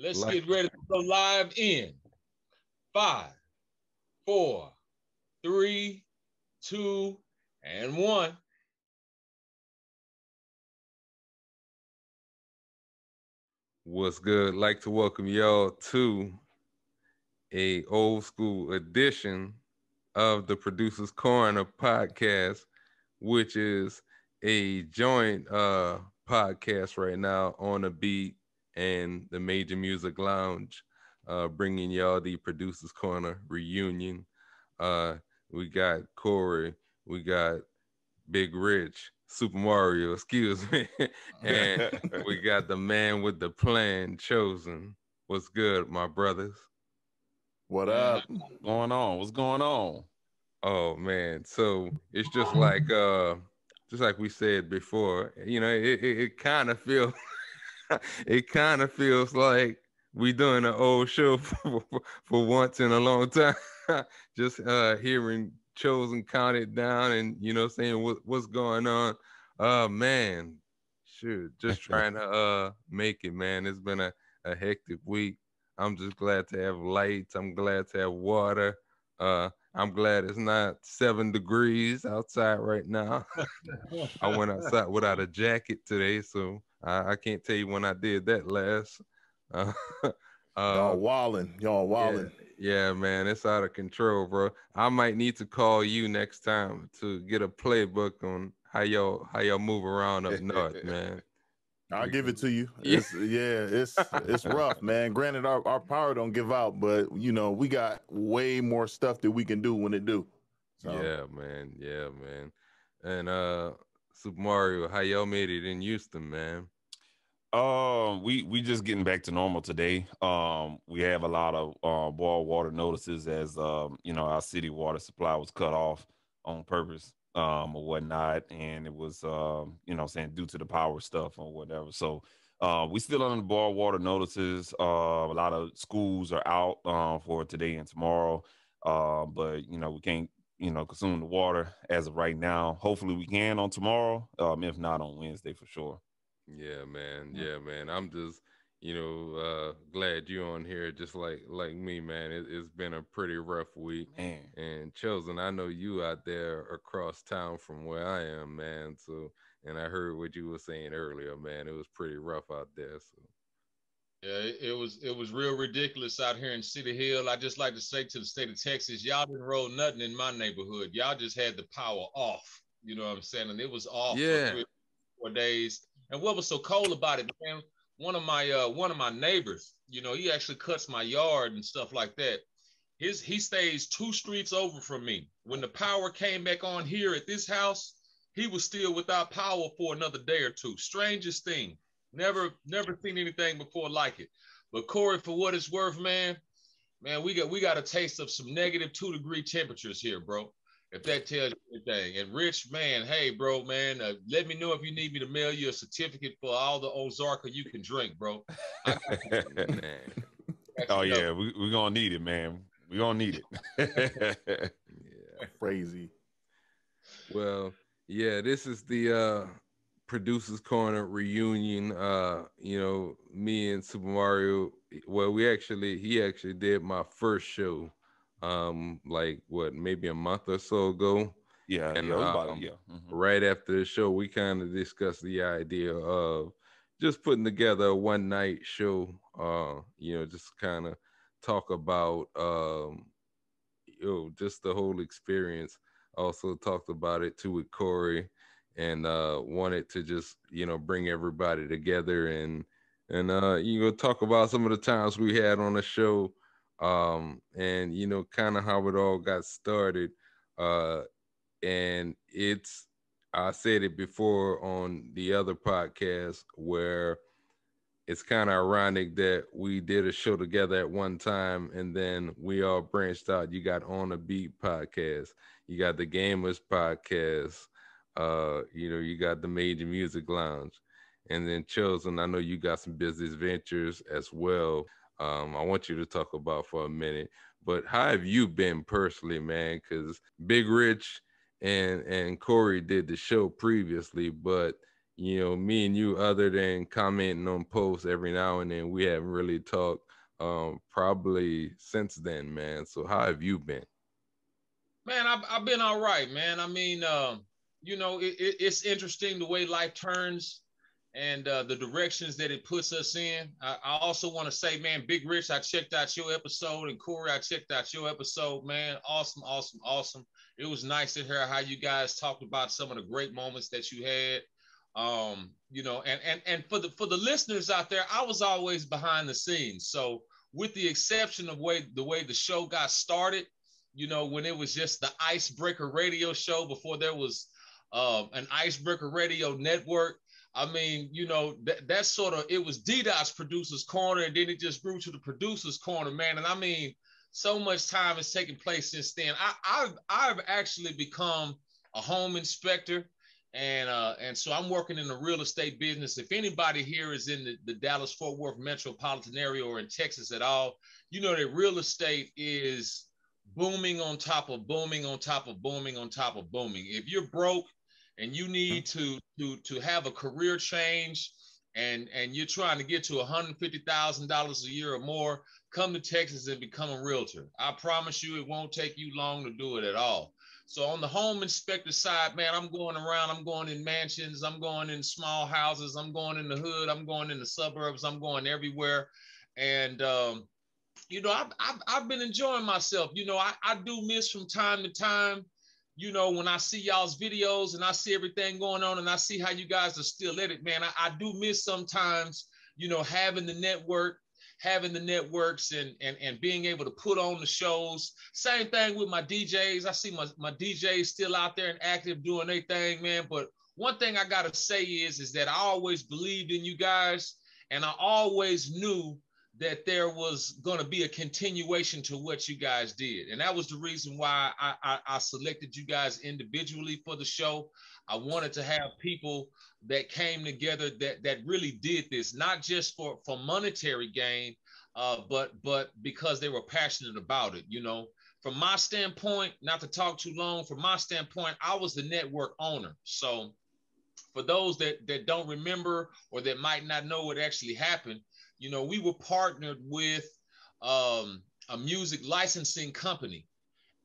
Let's get ready to go live in 5, 4, 3, 2, and 1. What's good? Like to welcome y'all to a old school edition of the Producers Corner podcast, which is a joint podcast right now on the beat and the Major Music Lounge, bringing y'all the Producers Corner reunion. We got Corey, we got Big Rich, Super Mario, excuse me, and we got the man with the plan, Chosen. What's good, my brothers? What up? What's going on? What's going on? Oh man, so it's just like we said before, you know, it kind of feels it kind of feels like we doing an old show for once in a long time. Just hearing Chosen count it down and saying what's going on. Man, shoot, just trying to make it, man. It's been a hectic week. I'm just glad to have lights. I'm glad to have water. I'm glad it's not 7 degrees outside right now. I went outside without a jacket today, so I can't tell you when I did that last. Y'all wildin'. Yeah, man, it's out of control, bro. I might need to call you next time to get a playbook on how y'all move around up north, man. I'll give it to you. It's rough, man. Granted, our power don't give out, but we got way more stuff that we can do when it do. So. Yeah, man. And Super Mario, how y'all made it in Houston, man? We just getting back to normal today. We have a lot of boil water notices as our city water supply was cut off on purpose or whatnot, and it was saying due to the power stuff or whatever. So we still under the boil water notices. A lot of schools are out for today and tomorrow, but we can't consume the water as of right now. Hopefully we can on tomorrow, if not on Wednesday for sure. Yeah, man. I'm just, glad you're on here just like me, man. It's been a pretty rough week. Man. And Chosen, I know you out there across town from where I am, man. So, and I heard what you were saying earlier, man. It was pretty rough out there. So. Yeah, it was real ridiculous out here in City Hill. I just like to say to the state of Texas, y'all didn't roll nothing in my neighborhood. Y'all just had the power off. You know what I'm saying? And it was off for 3 or 4 days. And what was so cold about it, man? One of my neighbors, he actually cuts my yard and stuff like that. He stays 2 streets over from me. When the power came back on here at this house, he was still without power for another day or two. Strangest thing. Never seen anything before like it. But Corey, for what it's worth, man, we got a taste of some -2-degree temperatures here, bro. If that tells you anything. And Rich, man, hey, bro, man, let me know if you need me to mail you a certificate for all the Ozarka you can drink, bro. Oh, yeah, we're going to need it, man. We're going to need it. Yeah, crazy. Well, yeah, this is the Producers Corner reunion. Me and Super Mario, well, he actually did my first show. Maybe a month or so ago. Yeah, and it was about a year. Mm-hmm. Right after the show, we kind of discussed the idea of just putting together a one night show. Just kind of talk about just the whole experience. Also talked about it too with Corey, and wanted to just bring everybody together and talk about some of the times we had on the show. And kind of how it all got started. And I said it before on the other podcast where it's kind of ironic that we did a show together at one time and then we all branched out. You got On the Beat podcast, you got the Gamers podcast, you got the Major Music Lounge, and then Chosen, I know you got some business ventures as well. I want you to talk about for a minute, but how have you been personally, man? Because Big Rich and Corey did the show previously, but you know, me and you, other than commenting on posts every now and then, we haven't really talked probably since then, man. So how have you been? Man, I've been all right, man. I mean, you know, it's interesting the way life turns and the directions that it puts us in. I also want to say, man, Big Rich, I checked out your episode, and Corey, I checked out your episode, man. Awesome, awesome, awesome. It was nice to hear how you guys talked about some of the great moments that you had. You know, and for the listeners out there, I was always behind the scenes. So with the exception of the way the show got started, you know, when it was just the Icebreaker Radio Show before there was an Icebreaker Radio Network. I mean, you know, that sort of, it was DDOT's Producers Corner, and then it just grew to the Producers Corner, man. And I mean, so much time has taken place since then. I've actually become a home inspector, and so I'm working in the real estate business. If anybody here is in the Dallas-Fort Worth metropolitan area or in Texas at all, you know that real estate is booming on top of booming on top of booming on top of booming. If you're broke and you need to have a career change and you're trying to get to $150,000 a year or more, come to Texas and become a realtor. I promise you it won't take you long to do it at all. So on the home inspector side, man, I'm going around, I'm going in mansions, I'm going in small houses, I'm going in the hood, I'm going in the suburbs, I'm going everywhere. And you know, I've been enjoying myself. You know, I do miss from time to time, you know, when I see y'all's videos and I see everything going on and I see how you guys are still at it, man. I do miss sometimes, you know, having the networks and being able to put on the shows. Same thing with my DJs. I see my DJs still out there and active doing their thing, man. But one thing I gotta say is that I always believed in you guys, and I always knew that there was going to be a continuation to what you guys did. And that was the reason why I selected you guys individually for the show. I wanted to have people that came together that really did this, not just for monetary gain, but because they were passionate about it. You know, from my standpoint, not to talk too long, from my standpoint, I was the network owner. So for those that don't remember or that might not know what actually happened, you know, we were partnered with a music licensing company,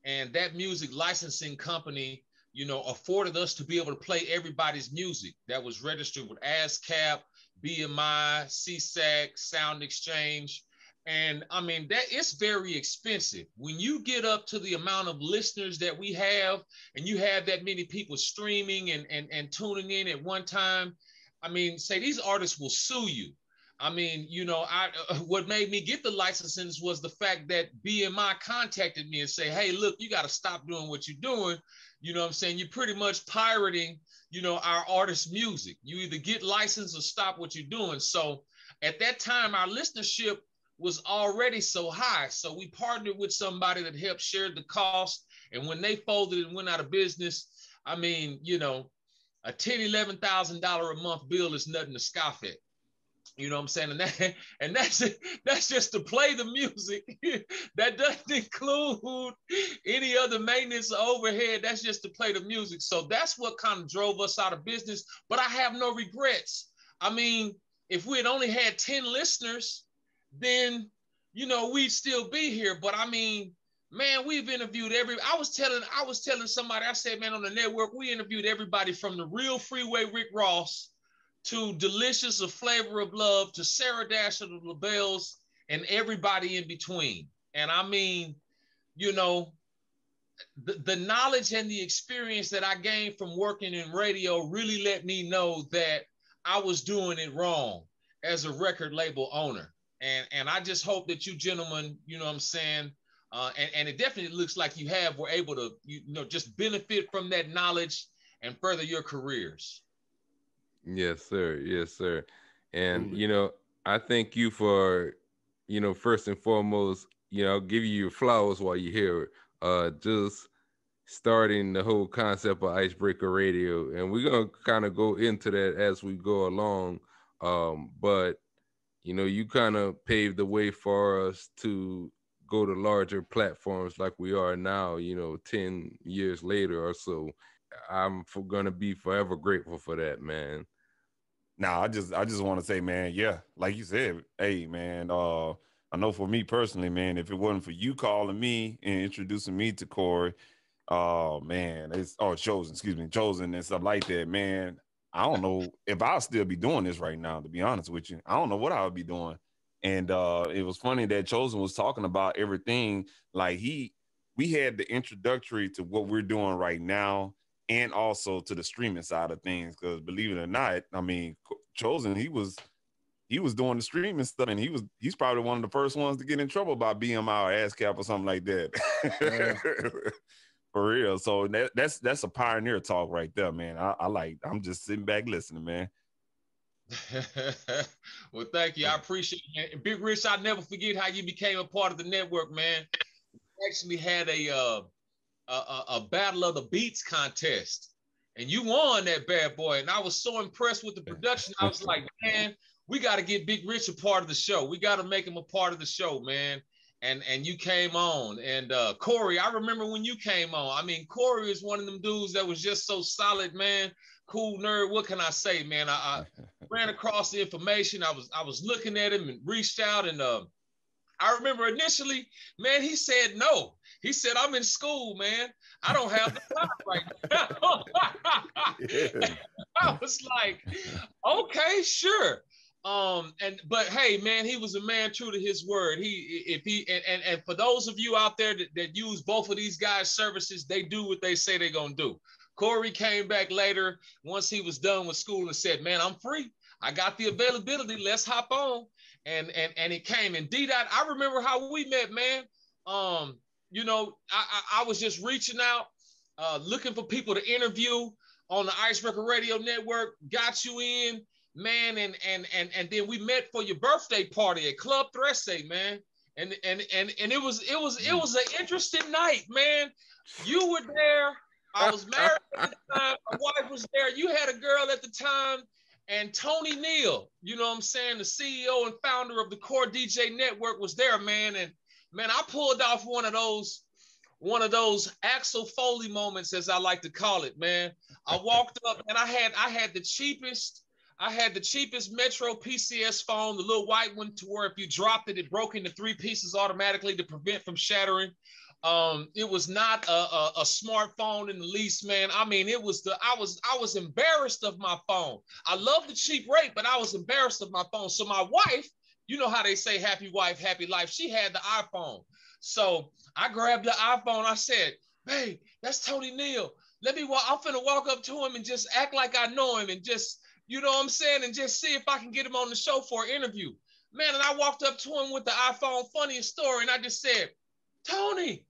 and that music licensing company, you know, afforded us to be able to play everybody's music that was registered with ASCAP, BMI, CSAC, Sound Exchange. And I mean, that it's very expensive. When you get up to the amount of listeners that we have, and you have that many people streaming and tuning in at one time, I mean, say these artists will sue you. I mean, you know, what made me get the licenses was the fact that BMI contacted me and say, hey, look, you got to stop doing what you're doing. You know what I'm saying? You're pretty much pirating, you know, our artists' music. You either get licensed or stop what you're doing. So at that time, our listenership was already so high. So we partnered with somebody that helped share the cost. And when they folded and went out of business, I mean, you know, a $10,000, $11,000 a month bill is nothing to scoff at. You know what I'm saying? And that's just to play the music. That doesn't include any other maintenance or overhead. That's just to play the music. So that's what kind of drove us out of business. But I have no regrets. I mean, if we had only had 10 listeners, then, you know, we'd still be here. But I mean, man, we've interviewed I was telling somebody, I said, man, on the network, we interviewed everybody from the real Freeway Rick Ross to Delicious, A Flavor of Love, to Sarah Dasher, the LaBelles, and everybody in between. And I mean, you know, the knowledge and the experience that I gained from working in radio really let me know that I was doing it wrong as a record label owner. And I just hope that you gentlemen, you know what I'm saying, and it definitely looks like were able to, you know, just benefit from that knowledge and further your careers. Yes, sir. Yes, sir. And, you know, I thank you for, you know, first and foremost, you know, I'll give you your flowers while you're here. Just starting the whole concept of Icebreaker Radio. And we're going to kind of go into that as we go along. But, you know, you kind of paved the way for us to go to larger platforms like we are now, you know, 10 years later or so. I'm going to be forever grateful for that, man. Nah, I just want to say, man, yeah, like you said, hey, man, I know for me personally, man, if it wasn't for you calling me and introducing me to Corey, oh man, chosen and stuff like that, man. I don't know if I'll still be doing this right now, to be honest with you. I don't know what I would be doing. And it was funny that Chosen was talking about everything. Like we had the introductory to what we're doing right now, and also to the streaming side of things. Because believe it or not, I mean, Chosen, he was doing the streaming stuff, and he's probably one of the first ones to get in trouble by BMI or ASCAP or something like that. Yeah. For real. So that's a pioneer talk right there, man. I'm just sitting back listening, man. Well, thank you. I appreciate it. And Big Rich, I'll never forget how you became a part of the network, man. We actually had a Battle of the Beats contest, and you won that bad boy. And I was so impressed with the production. I was like, man, we got to get Big Rich a part of the show. We got to make him a part of the show, man. And you came on. And Corey, I remember when you came on. I mean, Corey is one of them dudes that was just so solid, man. Cool nerd. What can I say, man? I ran across the information. I was looking at him and reached out. And I remember initially, man, he said no. He said, I'm in school, man. I don't have the time right now. Yeah. I was like, okay, sure. But hey, man, he was a man true to his word. And for those of you out there that use both of these guys' services, they do what they say they're gonna do. Corey came back later once he was done with school and said, man, I'm free. I got the availability. Let's hop on. And he came. And D-Dot, I remember how we met, man. You know, I was just reaching out, looking for people to interview on the Icebreaker Radio Network, got you in. Man, and then we met for your birthday party at Club Thresse, man. And it was an interesting night, man. You were there. I was married at the time. My wife was there. You had a girl at the time, and Tony Neal, you know what I'm saying, the CEO and founder of the Core DJ Network, was there, man. And man, I pulled off one of those Axel Foley moments, as I like to call it, man. I walked up and I had the cheapest Metro PCS phone, the little white one, to where if you dropped it, it broke into 3 pieces automatically to prevent from shattering. It was not a smartphone in the least, man. I mean, I was embarrassed of my phone. I love the cheap rate, but I was embarrassed of my phone. So my wife, you know how they say happy wife, happy life. She had the iPhone. So I grabbed the iPhone. I said, babe, that's Tony Neal. I'm finna walk up to him and just act like I know him and just, you know what I'm saying, and just see if I can get him on the show for an interview. Man, and I walked up to him with the iPhone, funniest story, and I just said, Tony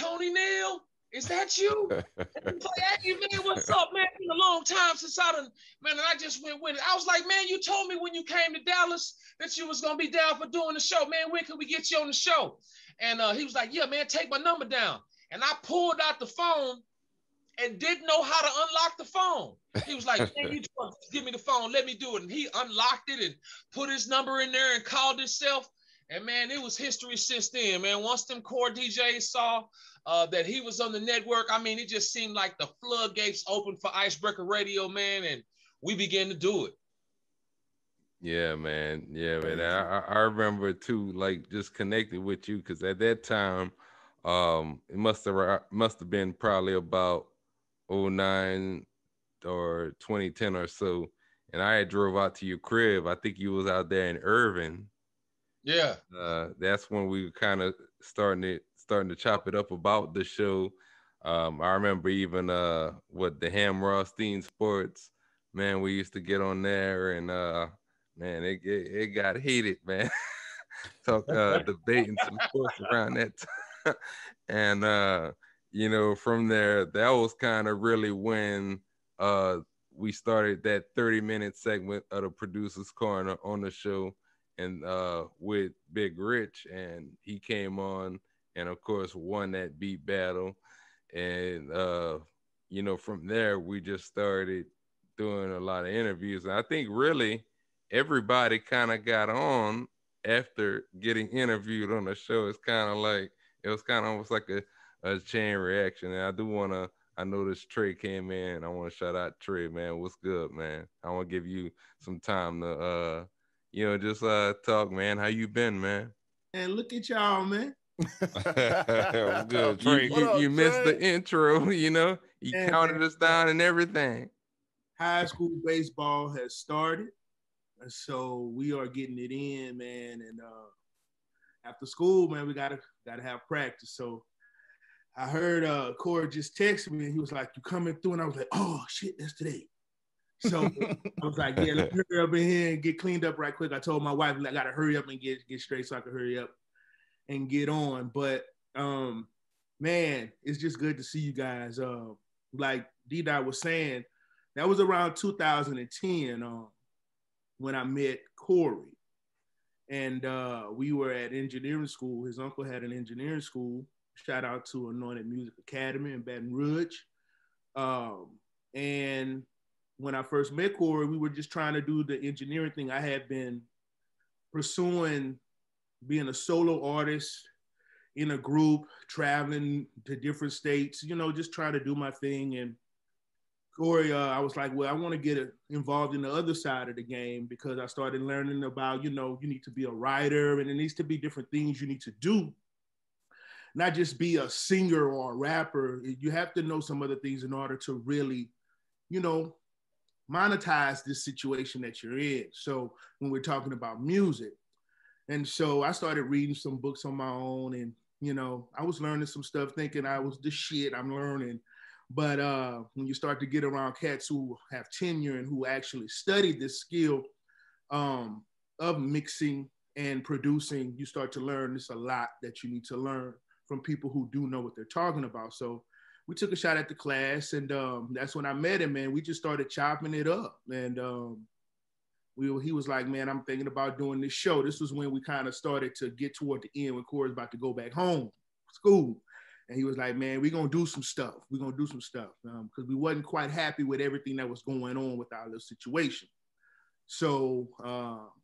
Neal, is that you? Hey, man, what's up, man? It's been a long time since man, and I just went with it. I was like, man, you told me when you came to Dallas that you was going to be down for doing the show. Man, when can we get you on the show? And he was like, yeah, man, take my number down. And I pulled out the phone and didn't know how to unlock the phone. He was like, man, you just give me the phone, let me do it. And he unlocked it and put his number in there and called himself. And man, it was history since then, man. Once them core DJs saw that he was on the network, I mean, it just seemed like the floodgates opened for Icebreaker Radio, man, and we began to do it. Yeah, man. Yeah, man. I remember too, like, just connected with you, because at that time, it must have been probably about 2009 or 2010 or so, and I had drove out to your crib. I think you was out there in Irving. Yeah. That's when we were kind of starting to chop it up about the show. I remember even what the Ham Rothstein Sports, man, we used to get on there, and man, it got heated, man. Talk debating some sports around that time. And you know, from there, that was kind of really when we started that 30-minute segment of the Producers Corner on the show, and with Big Rich, and he came on and of course won that beat battle. And you know, from there we just started doing a lot of interviews. And I think really everybody kind of got on after getting interviewed on the show. It's kind of like, it was kind of almost like a chain reaction. And I do want to I noticed Trey came in. I want to shout out Trey, man. What's good, man? I want to give you some time to, just talk, man. How you been, man? And look at y'all, man. What's good, Trey? You missed the intro, you counted us down and everything. High school baseball has started, so we are getting it in, man. And after school, man, we gotta have practice. So I heard Corey just text me, and he was like, "You coming through?" And I was like, "Oh shit, that's today." So I was like, "Yeah, let's hurry up in here and get cleaned up right quick." I told my wife, "I gotta hurry up and get straight so I can hurry up and get on." But man, it's just good to see you guys. Like D-Dot was saying, that was around 2010 when I met Corey, and we were at engineering school. His uncle had an engineering school. Shout out to Anointed Music Academy in Baton Rouge. And when I first met Corey, we were just trying to do the engineering thing. I had been pursuing being a solo artist in a group, traveling to different states, just trying to do my thing. And Corey, I was like, well, I want to get involved in the other side of the game, because I started learning about, you need to be a writer, and it needs to be different things you need to do. Not just be a singer or a rapper. You have to know some other things in order to really, monetize this situation that you're in. So when we're talking about music. And so I started reading some books on my own, and, I was learning some stuff thinking I was the shit I'm learning. But when you start to get around cats who have tenure and who actually studied this skill of mixing and producing, you start to learn there's a lot that you need to learn from people who do know what they're talking about. So we took a shot at the class, and that's when I met him, man. We just started chopping it up. And he was like, man, I'm thinking about doing this show. This was when we kind of started to get toward the end when Corey's about to go back home, school. And he was like, man, we're going to do some stuff. We're going to do some stuff. Because we wasn't quite happy with everything that was going on with our little situation. So,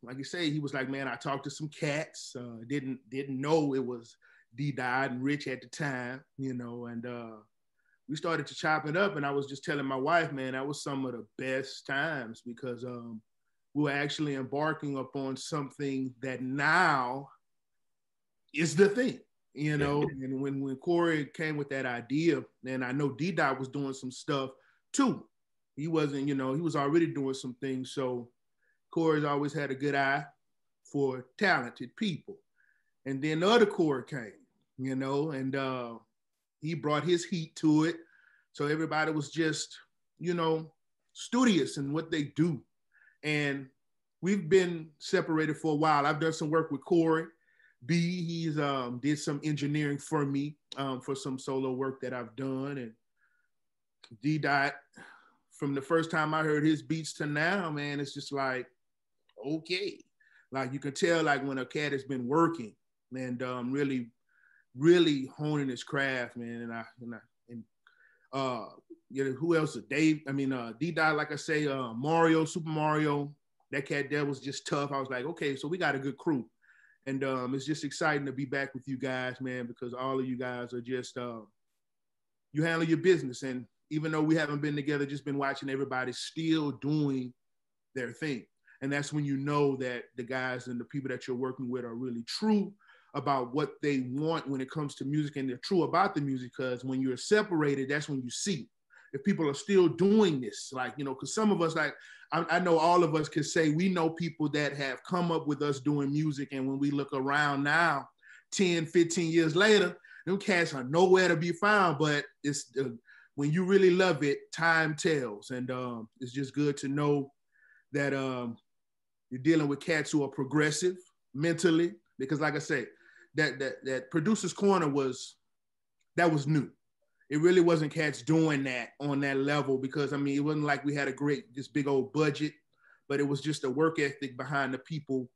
like I say, he was like, man, I talked to some cats. Didn't know it was D-Dot and Rich at the time, and we started to chop it up. And I was just telling my wife, man, that was some of the best times, because we were actually embarking upon something that now is the thing. And when Corey came with that idea, and I know D-Dot was doing some stuff too. He wasn't, he was already doing some things. So Corey's always had a good eye for talented people. And then the other Corey came, and he brought his heat to it. So everybody was just, studious in what they do. And we've been separated for a while. I've done some work with Corey. B, he's did some engineering for me for some solo work that I've done. And D-Dot, from the first time I heard his beats to now, man, it's just like, okay. Like you can tell, like when a cat has been working and really, really honing his craft, man. And who else? D-Dot, like I say, Mario, Super Mario, that cat there was just tough. I was like, okay, so we got a good crew. And it's just exciting to be back with you guys, man, because all of you guys are just, you handle your business. And even though we haven't been together, just been watching everybody still doing their thing. And that's when you know that the guys and the people that you're working with are really true about what they want when it comes to music, and they're true about the music, because when you're separated, that's when you see if people are still doing this. Like, because some of us, like, I know all of us could say we know people that have come up with us doing music, and when we look around now, 10, 15 years later, them cats are nowhere to be found. But it's when you really love it, time tells. And it's just good to know that you're dealing with cats who are progressive mentally, because like I say, that Producers Corner was new. It really wasn't cats doing that on that level, because it wasn't like we had this big old budget, but it was just a work ethic behind the people,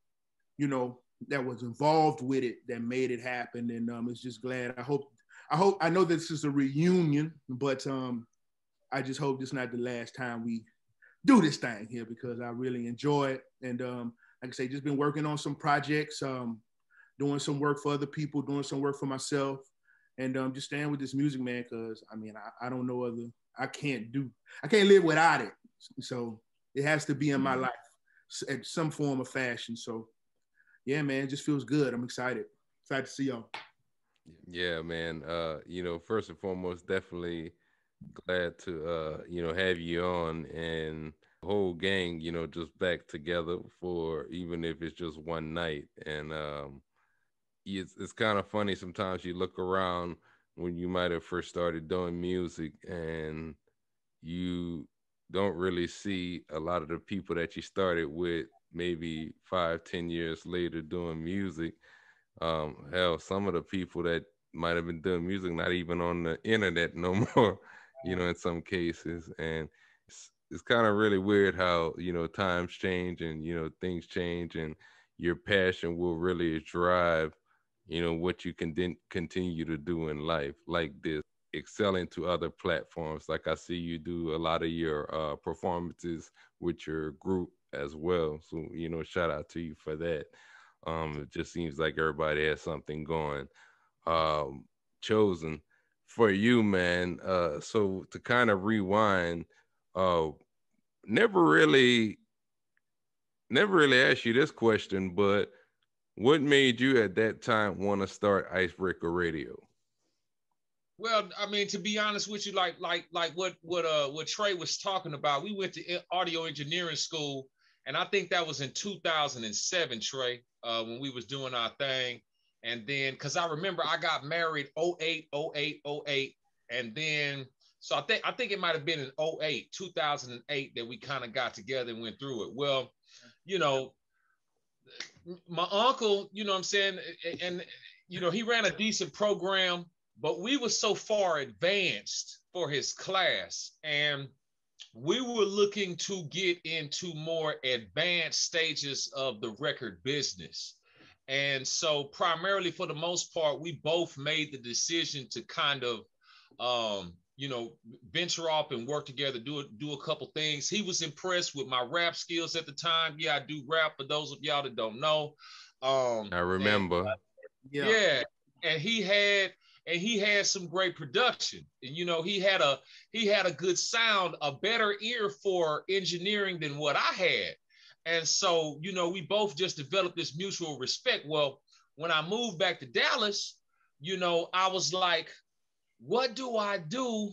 that was involved with it that made it happen. And it's just glad. I know this is a reunion, but I just hope this is not the last time we do this thing here, because I really enjoy it. And like I say, just been working on some projects, doing some work for other people, doing some work for myself. and just staying with this music, man, because I mean, I don't know other, I can't live without it. So it has to be in my life at some form of fashion. So yeah, man, it just feels good. I'm excited to see y'all. Yeah, man. You know, first and foremost, definitely glad to you know, have you on, and the whole gang, you know, just back together for even if it's just one night. And it's kind of funny sometimes you look around when you might have first started doing music and you don't really see a lot of the people that you started with maybe 5-10 years later doing music. Hell, some of the people that might have been doing music not even on the internet no more, you know, in some cases. And it's kind of really weird how, you know, times change and, you know, things change, and your passion will really drive, you know, what you can then continue to do in life, like this, excelling to other platforms. Like I see you do a lot of your performances with your group as well. So, you know, shout out to you for that. It just seems like everybody has something going. Chosen for you, man. So to kind of rewind, uh, never really asked you this question, but what made you at that time want to start Icebreaker Radio? Well, I mean, to be honest with you, like what Trey was talking about, we went to audio engineering school, and I think that was in 2007, Trey, when we was doing our thing. And then, because I remember I got married 08, and then, so I think it might have been in 2008 that we kind of got together and went through it. Well, you know, my uncle, you know what I'm saying, and you know, he ran a decent program, but we were so far advanced for his class, and we were looking to get into more advanced stages of the record business. And so primarily, for the most part, we both made the decision to kind of, you know, venture off and work together, do a couple things. He was impressed with my rap skills at the time. Yeah, I do rap, for those of y'all that don't know. I remember. And, yeah, and he had some great production. And, you know, he had a good sound, a better ear for engineering than what I had. And so, you know, we both just developed this mutual respect. Well, when I moved back to Dallas, you know, I was like, what do I do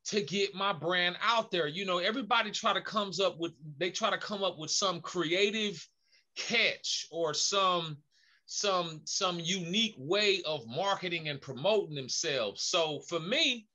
to get my brand out there? You know, everybody try to come up with some creative catch or some unique way of marketing and promoting themselves. So for me,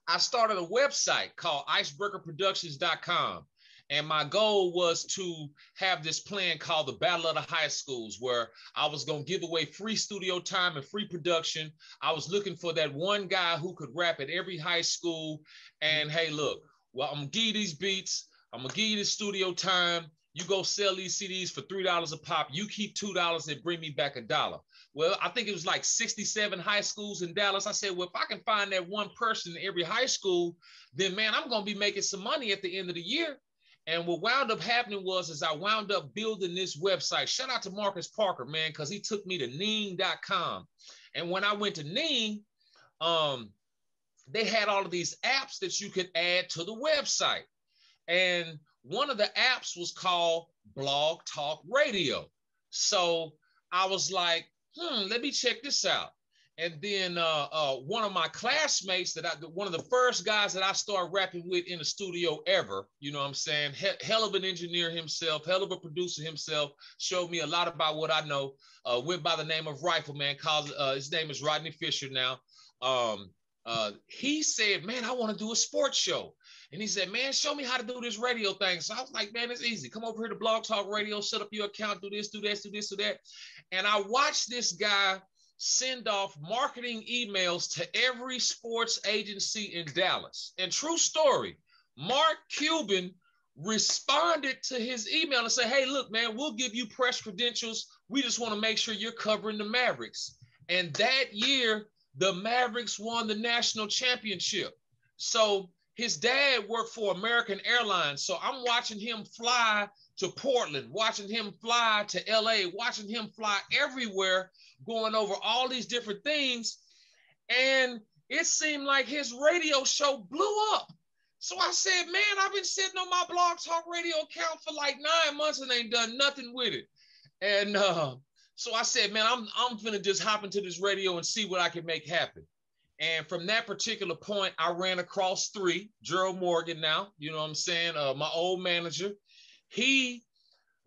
I started a website called icebreakerproductions.com. And my goal was to have this plan called the Battle of the High Schools, where I was going to give away free studio time and free production. I was looking for that one guy who could rap at every high school. And hey, look, well, I'm going to give you these beats. I'm going to give you the studio time. You go sell these CDs for $3 a pop. You keep $2 and bring me back $1. Well, I think it was like 67 high schools in Dallas. I said, well, if I can find that one person in every high school, then man, I'm going to be making some money at the end of the year. And what wound up happening was I wound up building this website. Shout out to Marcus Parker, man, because he took me to Ning.com. And when I went to Ning, they had all of these apps that you could add to the website. And one of the apps was called Blog Talk Radio. So I was like, let me check this out. And then one of my classmates one of the first guys that I started rapping with in the studio ever, you know what I'm saying? Hell of an engineer himself, hell of a producer himself, showed me a lot about what I know, went by the name of Rifleman, his name is Rodney Fisher now. He said, man, I want to do a sports show. And he said, man, show me how to do this radio thing. So I was like, man, it's easy. Come over here to Blog Talk Radio, set up your account, do this, do that, do this, do that. And I watched this guy send off marketing emails to every sports agency in Dallas. And true story, Mark Cuban responded to his email and said, hey, look, man, we'll give you press credentials. We just want to make sure you're covering the Mavericks. And that year, the Mavericks won the national championship. So his dad worked for American Airlines. So I'm watching him fly to Portland, watching him fly to LA, watching him fly everywhere, going over all these different things. And it seemed like his radio show blew up. So I said, man, I've been sitting on my Blog Talk Radio account for like 9 months and ain't done nothing with it. And so I said, man, I'm gonna just hop into this radio and see what I can make happen. And from that particular point, I ran across Gerald Morgan now, you know what I'm saying? My old manager, he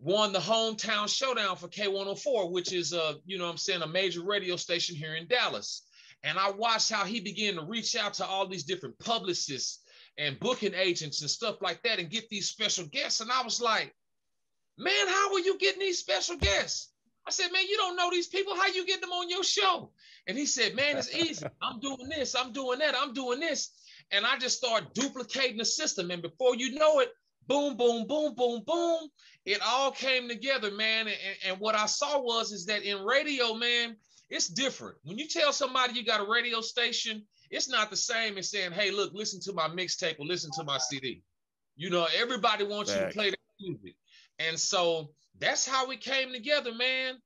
won the hometown showdown for K104, which is, you know what I'm saying, a major radio station here in Dallas. And I watched how he began to reach out to all these different publicists and booking agents and stuff like that and get these special guests. And I was like, man, how are you getting these special guests? I said, man, you don't know these people. How you get them on your show? And he said, man, it's easy. I'm doing this. I'm doing that. I'm doing this. And I just started duplicating the system. And before you know it, boom, boom, boom, boom, boom. It all came together, man. And what I saw is that in radio, man, it's different. When you tell somebody you got a radio station, it's not the same as saying, hey, look, listen to my mixtape or listen to my CD. You know, everybody wants you to play that music. And so that's how it came together, man.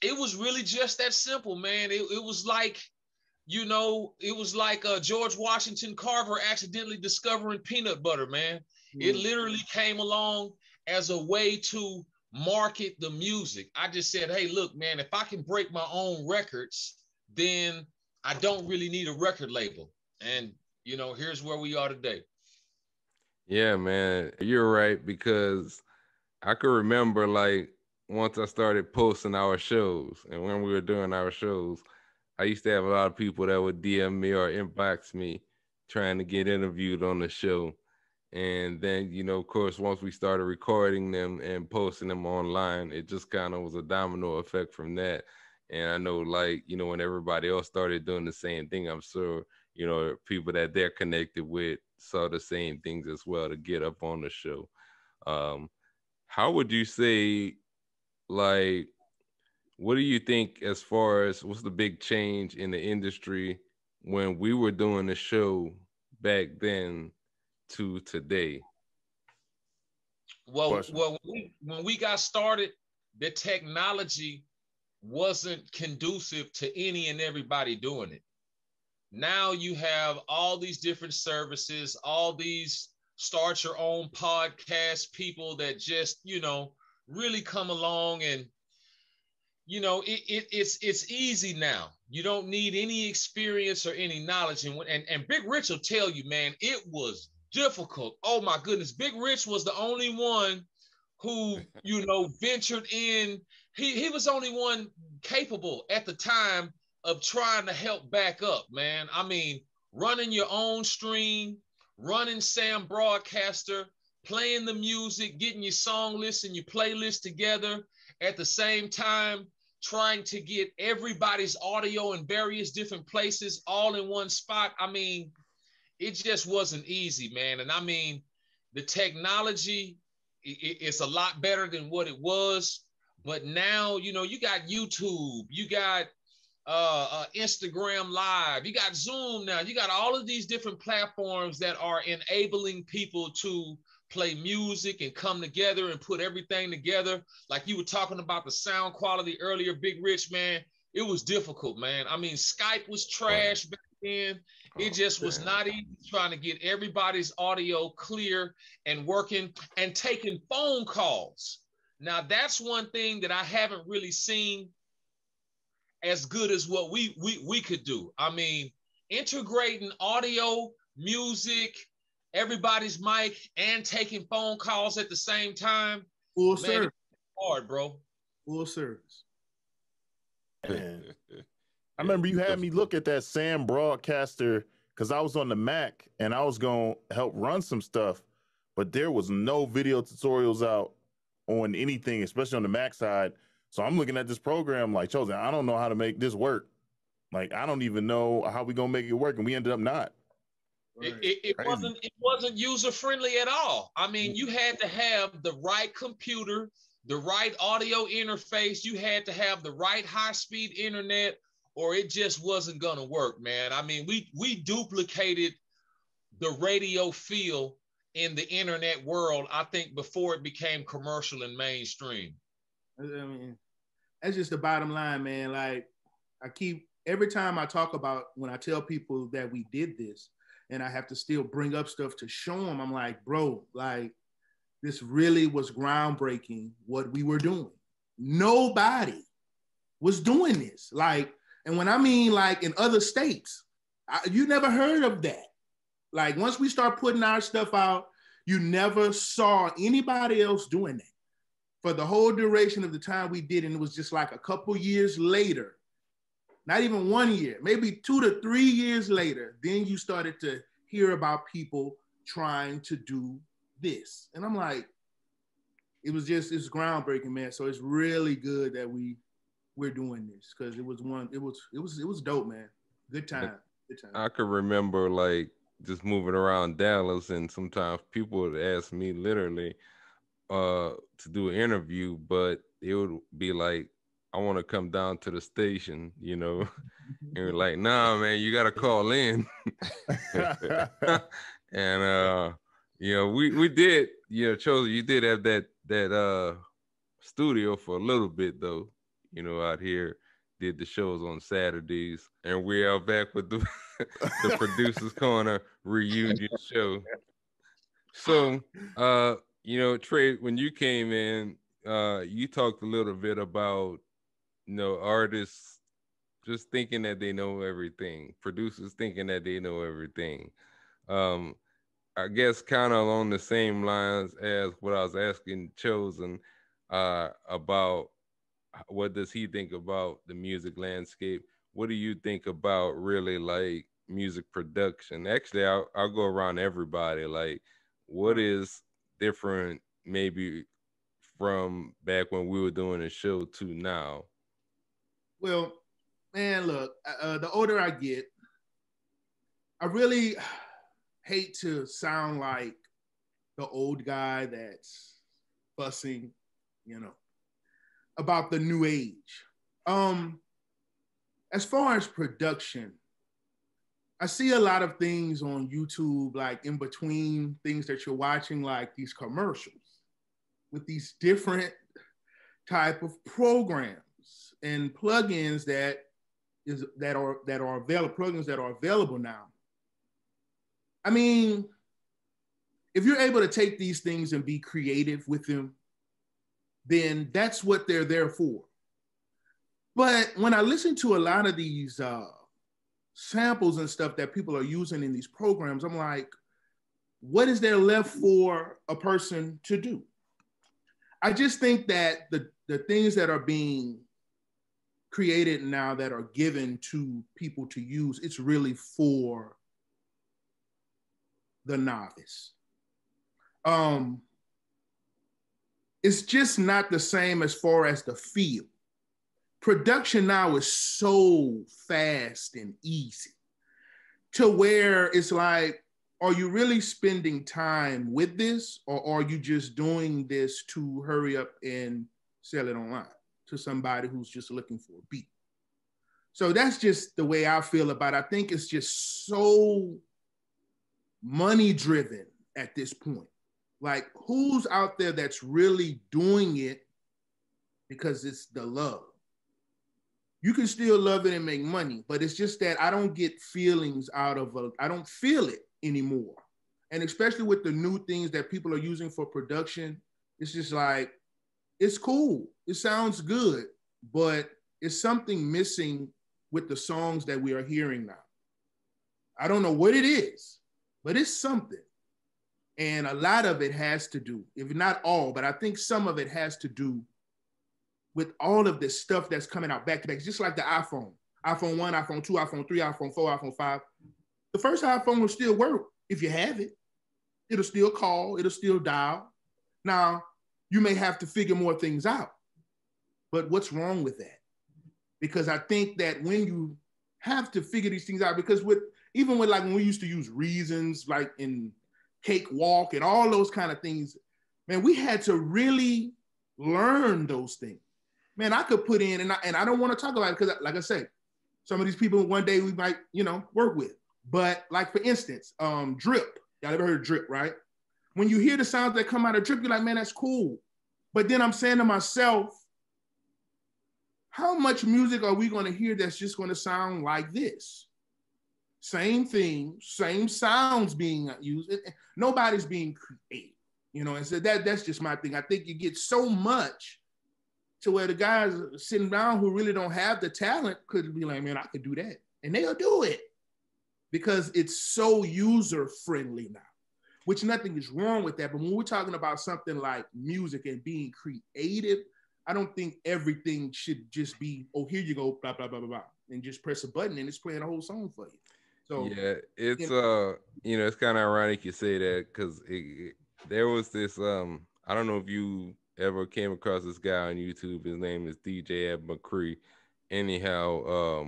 It was really just that simple, man. It was like, you know, it was like George Washington Carver accidentally discovering peanut butter, man. It literally came along as a way to market the music. I just said, hey, look, man, if I can break my own records, then I don't really need a record label. And, you know, here's where we are today. Yeah, man, you're right, because I could remember, like, once I started posting our shows, and when we were doing our shows, I used to have a lot of people that would DM me or inbox me trying to get interviewed on the show. And then, you know, of course, once we started recording them and posting them online, it just kind of was a domino effect from that. And I know, like, you know, when everybody else started doing the same thing, I'm sure, you know, people that they're connected with saw the same things as well to get up on the show. How would you say, like, what do you think as far as what's the big change in the industry when we were doing the show back then to today? Well, when we got started, the technology wasn't conducive to any and everybody doing it. Now you have all these different services, all these start your own podcast people that just, you know, really come along, and, you know, it's easy now. You don't need any experience or any knowledge. And Big Rich will tell you, man, it was difficult. Oh my goodness. Big Rich was the only one who, you know, ventured in. He was the only one capable at the time of trying to help back up, man. I mean, running your own stream, running Sam Broadcaster, playing the music, getting your song list and your playlist together at the same time, trying to get everybody's audio in various different places all in one spot. I mean, it just wasn't easy, man. And I mean, the technology, it's a lot better than what it was. But now, you know, you got YouTube, you got Instagram Live, you got Zoom now, you got all of these different platforms that are enabling people to play music and come together and put everything together. Like you were talking about the sound quality earlier, Big Rich, man, it was difficult, man. I mean, Skype was trash back then. It just was not easy trying to get everybody's audio clear and working and taking phone calls. Now, that's one thing that I haven't really seen as good as what we could do. I mean, integrating audio, music, everybody's mic, and taking phone calls at the same time. Full service. Hard, bro. Full service. Man. I remember you had me look at that Sam Broadcaster because I was on the Mac and I was going to help run some stuff, but there was no video tutorials out on anything, especially on the Mac side. So I'm looking at this program like, Chosen, I don't know how to make this work. Like, I don't even know how we going to make it work. And we ended up not. It wasn't user-friendly at all. I mean, you had to have the right computer, the right audio interface. You had to have the right high-speed internet, or it just wasn't going to work, man. I mean, we duplicated the radio feel in the internet world, I think, before it became commercial and mainstream. I mean, that's just the bottom line, man. Like, I keep every time I talk about, when I tell people that we did this and I have to still bring up stuff to show them, I'm like, bro, like this really was groundbreaking what we were doing. Nobody was doing this. Like, and when I mean like in other states, you never heard of that. Like once we start putting our stuff out, you never saw anybody else doing that for the whole duration of the time we did. And it was just like a couple years later, not even 1 year, maybe 2 to 3 years later, then you started to hear about people trying to do this. And I'm like, it's groundbreaking, man. So it's really good that we're doing this, because it was dope, man. Good time. Good time. I could remember like just moving around Dallas, and sometimes people would ask me literally to do an interview, but it would be like, I want to come down to the station, you know. And we're like, nah, man, you got to call in. And you know, we did, you know, Chosen, you did have that studio for a little bit though, you know, out here. Did the shows on Saturdays, and we are back with the the Producers Corner reunion show. So you know, Trey, when you came in, you talked a little bit about, you know, artists just thinking that they know everything, producers thinking that they know everything. I guess kind of along the same lines as what I was asking Chosen about, what does he think about the music landscape? What do you think about really like music production? Actually, I'll go around everybody. Like, what is different maybe from back when we were doing a show to now? Well, man, look, the older I get, I really hate to sound like the old guy that's fussing, you know, about the new age. As far as production, I see a lot of things on YouTube, like in between things that you're watching, like these commercials with these different type of programs and plugins that are available now. I mean, if you're able to take these things and be creative with them, then that's what they're there for. But when I listen to a lot of these samples and stuff that people are using in these programs, I'm like, what is there left for a person to do? I just think that the things that are being created now that are given to people to use, it's really for the novice. It's just not the same as far as the feel. Production now is so fast and easy to where it's like, are you really spending time with this, or are you just doing this to hurry up and sell it online to somebody who's just looking for a beat? So that's just the way I feel about it. I think it's just so money driven at this point. Like, who's out there that's really doing it because it's the love? You can still love it and make money, but it's just that I don't get feelings out of I don't feel it anymore. And especially with the new things that people are using for production, it's just like, it's cool. It sounds good, but it's something missing with the songs that we are hearing now. I don't know what it is, but it's something. And a lot of it has to do, if not all, but I think some of it has to do with all of this stuff that's coming out back to back. It's just like the iPhone. iPhone 1, iPhone 2, iPhone 3, iPhone 4, iPhone 5. The first iPhone will still work if you have it. It'll still call, it'll still dial. Now, you may have to figure more things out, but what's wrong with that? Because I think that when you have to figure these things out, because even with like when we used to use Reasons, like in Cakewalk and all those kind of things, man, we had to really learn those things. Man, I could put in, and I don't want to talk about it because, like I say, some of these people one day we might, work with. But like, for instance, Drip. Y'all ever heard of Drip, right? When you hear the sounds that come out of Drip, you're like, man, that's cool. But then I'm saying to myself, how much music are we going to hear that's just going to sound like this? Same thing, same sounds being used. Nobody's being creative, you know. And so that's just my thing. I think you get so much to where the guys sitting down who really don't have the talent could be like, man, I could do that. And they'll do it because it's so user friendly now, which nothing is wrong with that. But when we're talking about something like music and being creative, I don't think everything should just be, oh, here you go, blah, blah, blah, blah, blah, and just press a button and it's playing a whole song for you. So yeah, it's you know, it's kind of ironic you say that, because there was this I don't know if you ever came across this guy on YouTube. His name is DJ Ed McCree. Anyhow,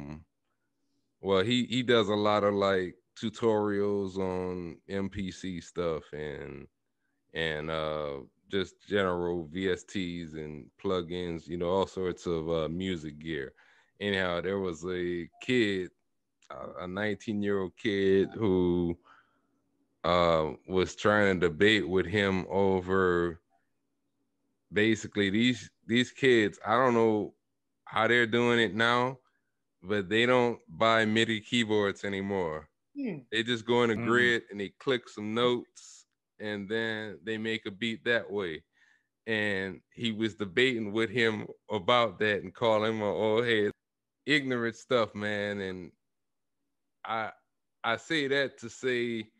well, he does a lot of like tutorials on MPC stuff and just general VSTs and plugins, you know, all sorts of music gear. Anyhow, there was a kid, a 19-year-old kid who was trying to debate with him over basically these kids. I don't know how they're doing it now, but they don't buy MIDI keyboards anymore. They just go in a grid and they click some notes and then they make a beat that way. And he was debating with him about that and calling him old head, ignorant stuff, man. And I say that to say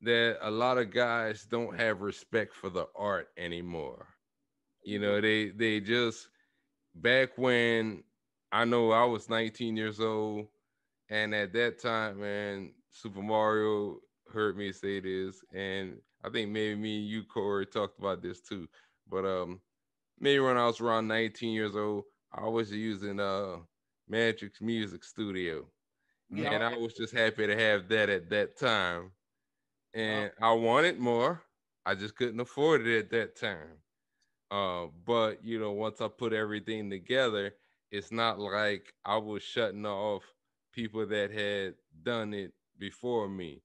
that a lot of guys don't have respect for the art anymore. You know, they just, back when, I know I was 19 years old, and at that time, man, Super Mario heard me say this, and I think maybe me and you, Corey, talked about this too. But maybe when I was around 19 years old, I was using Magic's Music Studio. Yeah. And I was just happy to have that at that time. And I wanted more. I just couldn't afford it at that time. But, you know, once I put everything together, it's not like I was shutting off people that had done it before me.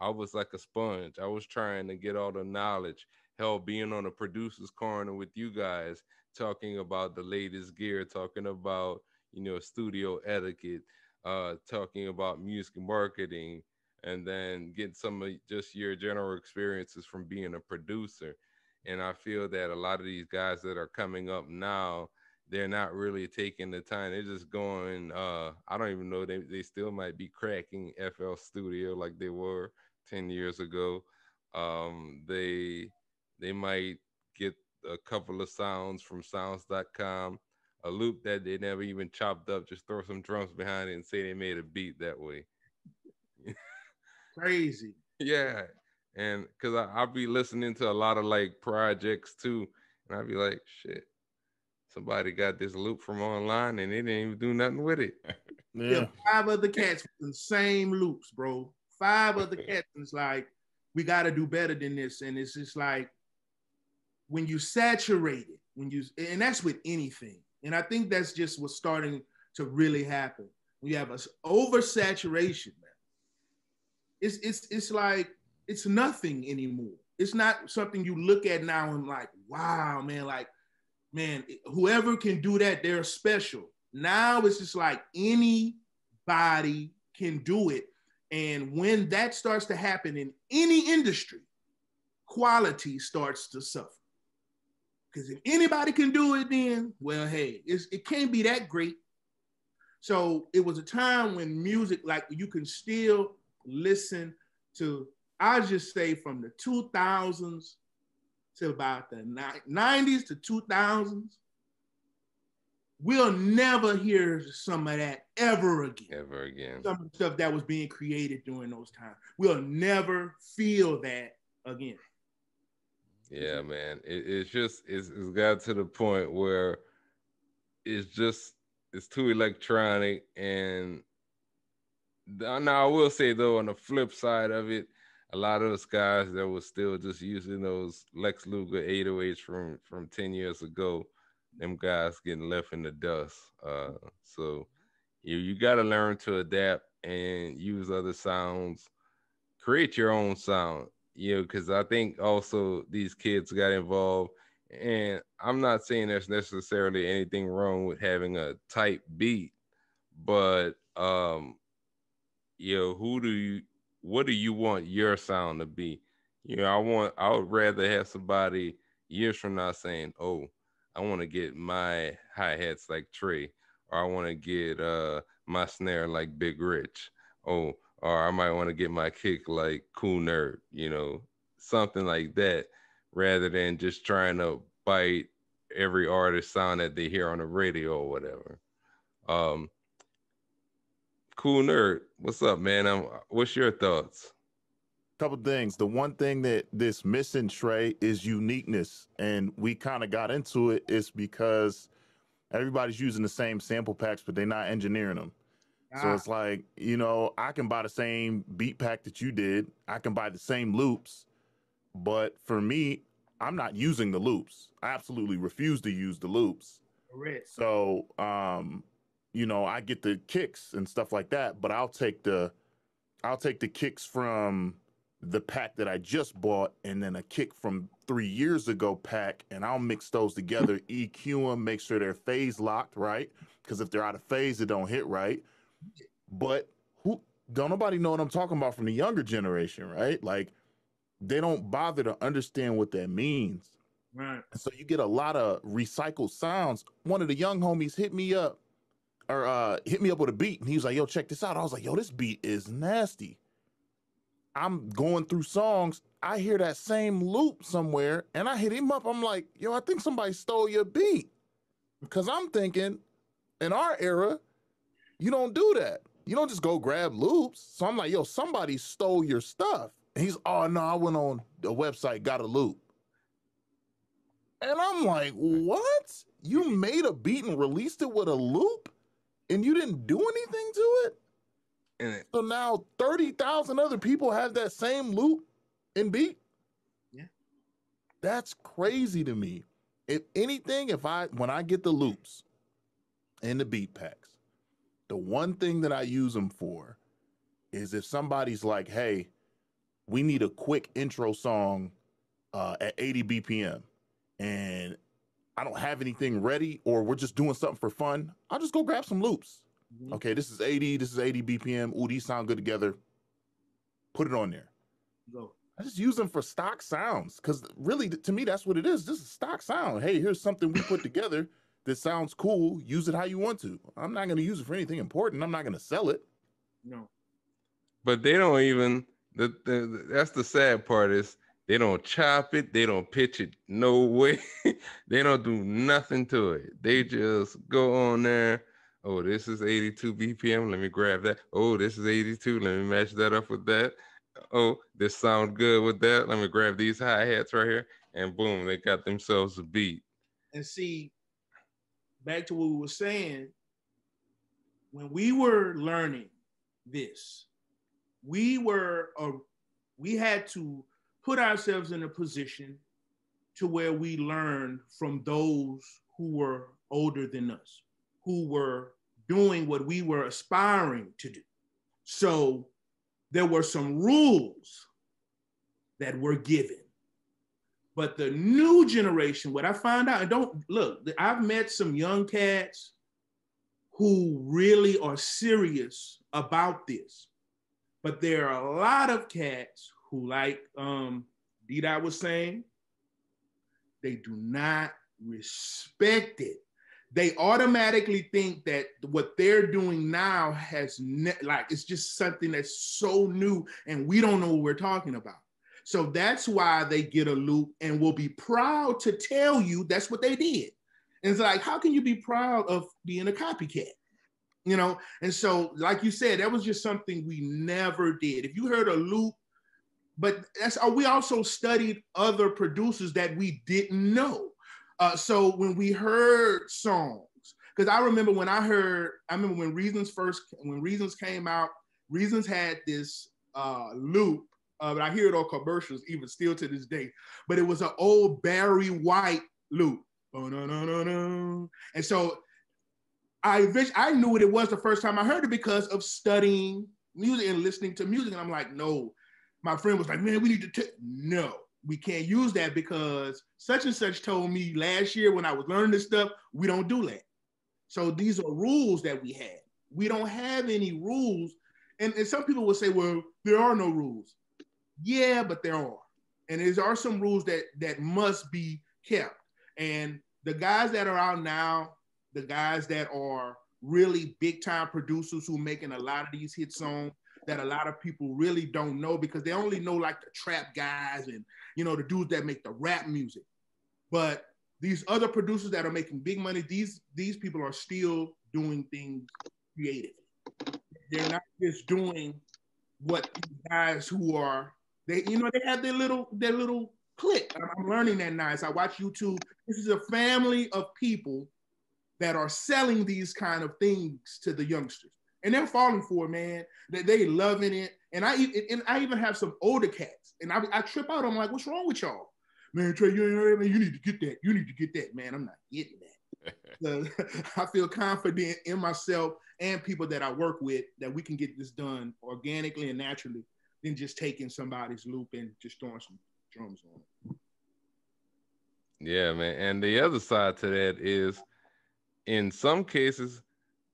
I was like a sponge. I was trying to get all the knowledge. Hell, being on a producer's corner with you guys, talking about the latest gear, talking about, you know, studio etiquette, talking about music marketing, and then getting some of just your general experiences from being a producer. And I feel that a lot of these guys that are coming up now, they're not really taking the time. They're just going, I don't even know, they still might be cracking FL Studio like they were 10 years ago. They might get a couple of sounds from sounds.com, a loop that they never even chopped up, just throw some drums behind it and say they made a beat that way. Crazy. Yeah. And because I'll be listening to a lot of like projects too, and I'll be like, shit, somebody got this loop from online and they didn't even do nothing with it. Yeah, 5 other cats with the same loops, bro. 5 other cats, and it's like, we got to do better than this. And it's just like, when you saturate it, and that's with anything. And I think that's just what's starting to really happen. We have an oversaturation, man. It's like, it's nothing anymore. It's not something you look at now and like, wow, man, like, man, whoever can do that, they're special. Now it's just like anybody can do it. And when that starts to happen in any industry, quality starts to suffer. Because if anybody can do it, then, well, hey, it can't be that great. So it was a time when music, like, you can still listen to, I just say from the 2000s to about the 90s to 2000s, we'll never hear some of that ever again. Ever again. Some of the stuff that was being created during those times. We'll never feel that again. Yeah, man. It's got to the point where it's too electronic. And now I will say, though, on the flip side of it, a lot of those guys that were still just using those Lex Luger 808s from 10 years ago, them guys getting left in the dust. So you got to learn to adapt and use other sounds, create your own sound, you know, because I think also these kids got involved And I'm not saying there's necessarily anything wrong with having a tight beat, but what do you want your sound to be? I would rather have somebody years from now saying, "Oh, I want to get my hi-hats like Trey, or I want to get my snare like Big Rich, or I might want to get my kick like Cool Nerd," something like that, rather than just trying to bite every artist sound that they hear on the radio or whatever. Cool Nerd, what's up, man? What's your thoughts? Couple things. The one thing that this missing, Trey, is uniqueness, and we kind of got into it is because everybody's using the same sample packs, but they're not engineering them. So it's like, I can buy the same beat pack that you did. I can buy the same loops, but for me, I'm not using the loops. I absolutely refuse to use the loops. Correct. So, I get the kicks and stuff like that, but I'll take the kicks from the pack that I just bought and then a kick from 3 years ago pack, and I'll mix those together, EQ them, make sure they're phase locked, right? Because if they're out of phase, it don't hit right. But don't nobody know what I'm talking about from the younger generation, right? Like, they don't bother to understand what that means. Right. So you get a lot of recycled sounds. One of the young homies hit me up with a beat, and he was like, "Yo, check this out." I was like, "Yo, this beat is nasty." I'm going through songs. I hear that same loop somewhere, and I hit him up. I'm like, "Yo, I think somebody stole your beat." Because I'm thinking, in our era, you don't do that. You don't just go grab loops. So I'm like, "Yo, somebody stole your stuff." And he's, "Oh, no, I went on the website, got a loop." And I'm like, "What? You made a beat and released it with a loop? And you didn't do anything to it?" So now 30,000 other people have that same loop and beat? Yeah. That's crazy to me. If anything, when I get the loops and the beat packs, the one thing that I use them for is if somebody's like, "Hey, we need a quick intro song at 80 BPM, and I don't have anything ready, or we're just doing something for fun," I'll just go grab some loops. Mm-hmm. Okay, this is 80 BPM. Ooh, these sound good together. Put it on there. Go. I just use them for stock sounds, because really, to me, that's what it is. This is stock sound. Hey, here's something we put together that sounds cool. Use it how you want to. I'm not going to use it for anything important. I'm not going to sell it. No. But they don't even, that's the sad part is, they don't chop it. They don't pitch it. No way. They don't do nothing to it. They just go on there. "Oh, this is 82 BPM. Let me grab that. Oh, this is 82. Let me match that up with that. Oh, this sounds good with that. Let me grab these hi-hats right here." And boom, they got themselves a beat. And see, back to what we were saying, when we were learning this, we had to put ourselves in a position to where we learned from those who were older than us, who were doing what we were aspiring to do. So there were some rules that were given. But the new generation, what I found out, I've met some young cats who really are serious about this. But there are a lot of cats who, like D-Dot was saying, they do not respect it. They automatically think that what they're doing now it's just something that's so new and we don't know what we're talking about. So that's why they get a loop and will be proud to tell you that's what they did. And it's like, how can you be proud of being a copycat? And so, like you said, that was just something we never did. If you heard a loop, but we also studied other producers that we didn't know. So when we heard songs, because I remember when Reasons came out, Reasons had this loop, but I hear it on commercials even still to this day, but it was an old Barry White loop. Oh, no, no, no, no. And so I knew what it was the first time I heard it because of studying music and listening to music. And I'm like, no. My friend was like, "Man, we need to no. we can't use that because such and such told me last year when I was learning this stuff, we don't do that. So these are rules that we have. We don't have any rules. And some people will say, well, there are no rules. Yeah, but there are. And there are some rules that must be kept. And the guys that are out now, the guys that are really big time producers who are making a lot of these hit songs that a lot of people really don't know because they only know like the trap guys and, you know, the dudes that make the rap music. But these other producers that are making big money, these people are still doing things creative. They're not just doing what guys who are, they have their little clique. I'm learning that now as I watch YouTube. This is a family of people that are selling these kind of things to the youngsters. And they're falling for it, man. They loving it. And I even have some older cats. And I trip out. I'm like, what's wrong with y'all? Man, Trey, you need to get that. You need to get that, man. I'm not getting that. I feel confident in myself and people that I work with that we can get this done organically and naturally than just taking somebody's loop and just throwing some drums on it. Yeah, man. And the other side to that is, in some cases,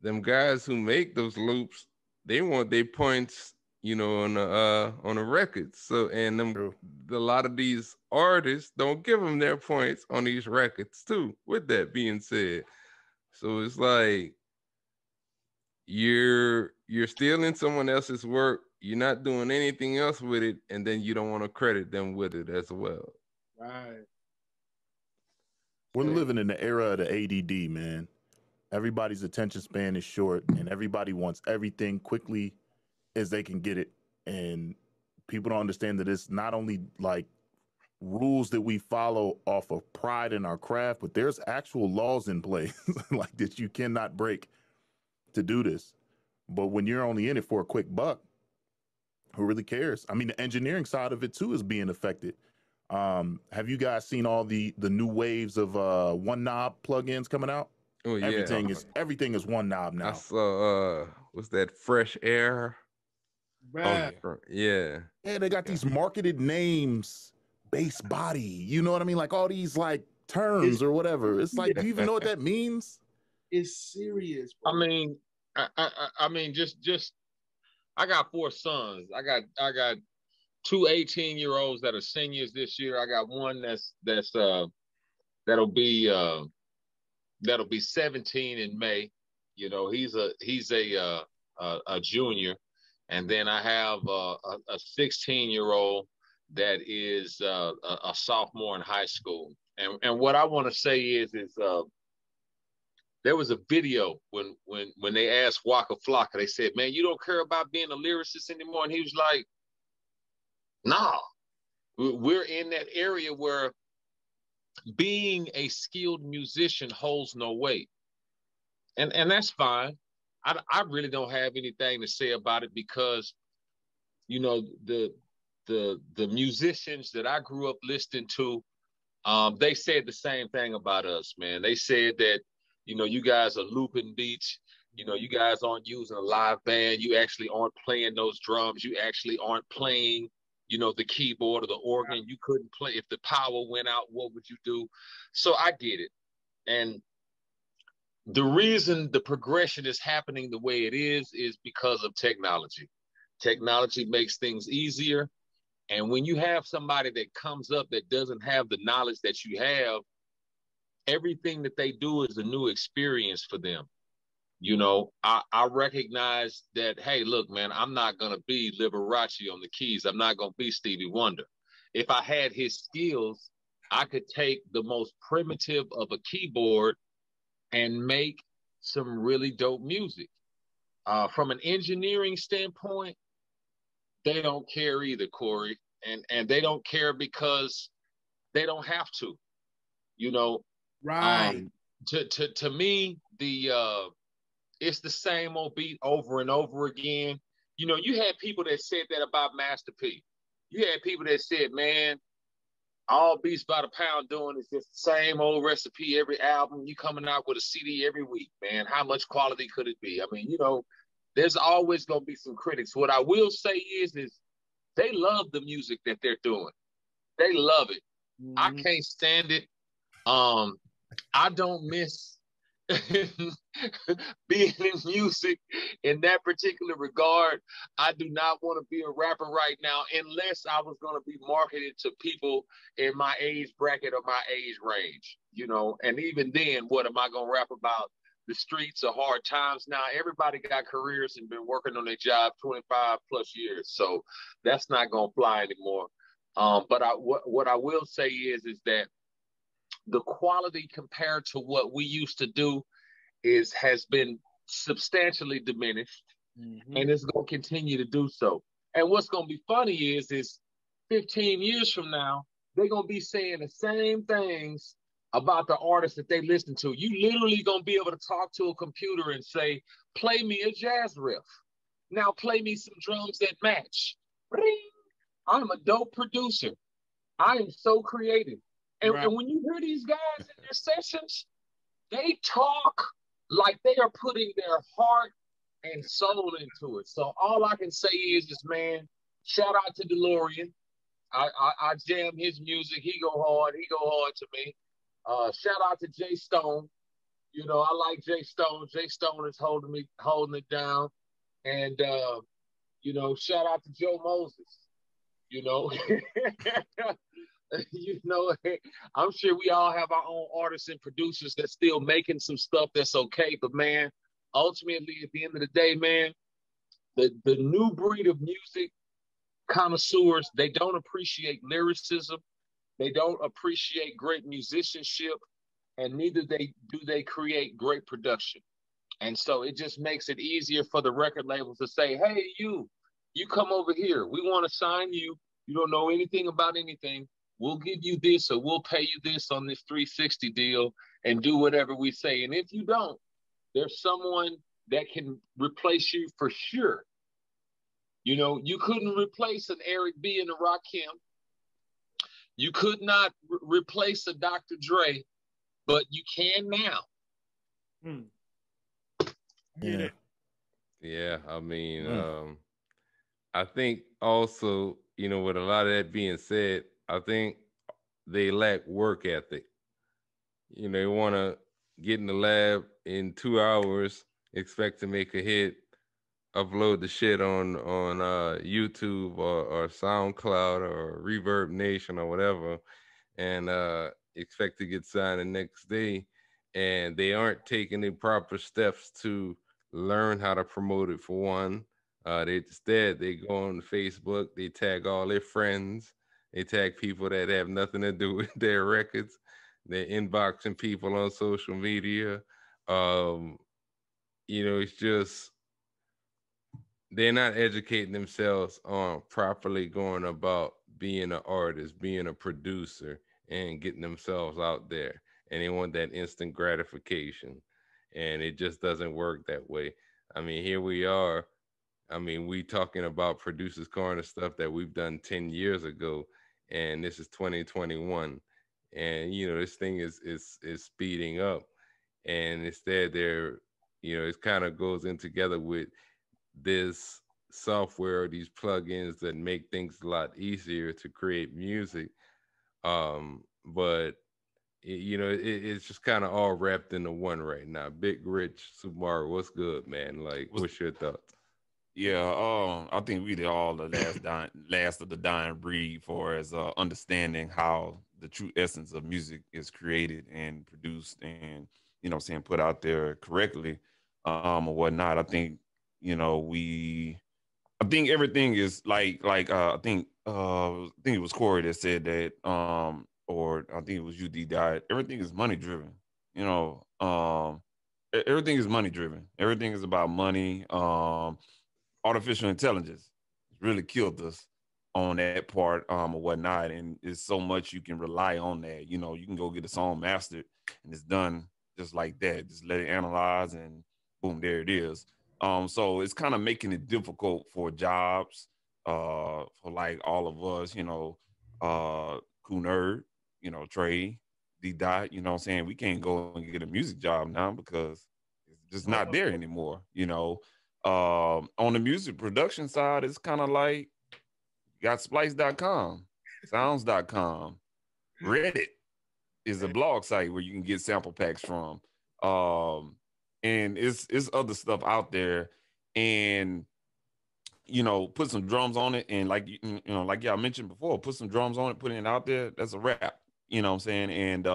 them guys who make those loops, they want their points, you know, on the records. So, and a lot of these artists don't give them their points on these records too. With that being said, so it's like you're stealing someone else's work. You're not doing anything else with it, and then you don't want to credit them with it as well. Right. We're living in the era of the ADD, man. Everybody's attention span is short, and everybody wants everything quickly as they can get it. And people don't understand that it's not only like rules that we follow off of pride in our craft, but there's actual laws in place like that you cannot break to do this. But when you're only in it for a quick buck, who really cares? I mean, the engineering side of it too is being affected. Have you guys seen all the new waves of one knob plugins coming out? Oh yeah, everything is one knob now. I saw what's that, Fresh Air? Right. Yeah, they got these marketed names, bass body. You know what I mean? Like all these like terms or whatever. It's like, do you even know what that means? It's serious, bro. I mean, I mean, just I got 4 sons. I got 2 18-year-olds that are seniors this year. I got one that'll be 17 in May. You know, he's a junior, and then I have a 16-year-old that is a sophomore in high school. And what I want to say is there was a video when they asked Waka Flocka, they said, "Man, you don't care about being a lyricist anymore," and he was like, "Nah, we're in that area where being a skilled musician holds no weight." And that's fine. I really don't have anything to say about it because, you know, the musicians that I grew up listening to, they said the same thing about us, man. They said that, you know, you guys are looping beats. You know, you guys aren't using a live band. You actually aren't playing those drums. You actually aren't playing, you know, the keyboard or the organ. You couldn't play. If the power went out, what would you do? So I get it. And the reason the progression is happening the way it is because of technology. Technology makes things easier. And when you have somebody that comes up that doesn't have the knowledge that you have, everything that they do is a new experience for them. You know, I recognize that, hey, look, man, I'm not going to be Liberace on the keys. I'm not going to be Stevie Wonder. If I had his skills, I could take the most primitive of a keyboard and make some really dope music. From an engineering standpoint, they don't care either, Corey. And they don't care because they don't have to, you know. Right. To me, it's the same old beat over and over again. You know, you had people that said that about Master P. You had people that said, man, all beats by the pound doing is just the same old recipe every album. You coming out with a CD every week, man. How much quality could it be? I mean, you know, there's always going to be some critics. What I will say is they love the music that they're doing. They love it. Mm-hmm. I can't stand it. I don't miss being in music in that particular regard. I do not want to be a rapper right now unless I was going to be marketed to people in my age bracket or my age range, you know. And even then, what am I going to rap about? The streets are hard times now. Everybody got careers and been working on their job 25 plus years. So that's not going to fly anymore. But what I will say is that the quality compared to what we used to do has been substantially diminished, and it's going to continue to do so. And what's going to be funny is 15 years from now, they're going to be saying the same things about the artists that they listen to. You literally going to be able to talk to a computer and say, play me a jazz riff. Now play me some drums that match. Ring. I'm a dope producer. I am so creative. And, and when you hear these guys in their sessions, they talk like they are putting their heart and soul into it. So all I can say is, man, shout out to DeLorean. I jam his music. He go hard to me. Shout out to Jay Stone. You know, I like Jay Stone. Jay Stone is holding it down. And, you know, shout out to Joe Moses. You know, you know, I'm sure we all have our own artists and producers that's still making some stuff that's okay. But man, ultimately, at the end of the day, man, the new breed of music connoisseurs, they don't appreciate lyricism. They don't appreciate great musicianship, and neither do they create great production. And so it just makes it easier for the record labels to say, hey, you come over here. We want to sign you. You don't know anything about anything. We'll give you this, or we'll pay you this on this 360 deal and do whatever we say. And if you don't, there's someone that can replace you for sure. You know, you couldn't replace an Eric B and a Rakim. You could not replace a Dr. Dre, but you can now. Yeah, I mean, I think also, you know, with a lot of that being said, I think they lack work ethic. You know, they want to get in the lab in 2 hours, expect to make a hit, upload the shit on YouTube or SoundCloud or Reverb Nation or whatever, and expect to get signed the next day. And they aren't taking the proper steps to learn how to promote it, for one. They go on Facebook, they tag all their friends, they tag people that have nothing to do with their records, they're inboxing people on social media. You know, it's just, they're not educating themselves on properly going about being an artist, being a producer, and getting themselves out there. And they want that instant gratification. And it just doesn't work that way. I mean, here we are. I mean, we talking about Producers Corner stuff that we've done 10 years ago, and this is 2021. And, you know, this thing is speeding up. And instead they're, you know, it kind of goes in together with this software, these plugins that make things a lot easier to create music. But you know, it's just kind of all wrapped into one right now. Big Rich, Sumar, what's good, man? Like, what's your thoughts? Yeah, I think we all the last of the dying breed for as understanding how the true essence of music is created and produced and, you know, saying put out there correctly, or whatnot. I think, you know, I think everything is like I think it was Corey that said that, or I think it was UD died. Everything is money driven. You know, everything is money driven. Everything is about money. Artificial intelligence really killed us on that part, or whatnot. And it's so much you can rely on that. You know, you can go get a song mastered and it's done just like that. Just let it analyze and boom, there it is. So it's kind of making it difficult for jobs, for like all of us, you know, Cool Nerd, you know, Trey, D Dot, you know what I'm saying? We can't go and get a music job now because it's just not there anymore, you know. On the music production side, it's kind of like you got splice.com. sounds.com, Reddit is a blog site where you can get sample packs from. And it's other stuff out there. And put some drums on it, and like like y'all mentioned before, put some drums on it, put it out there, that's a wrap. You know what I'm saying? And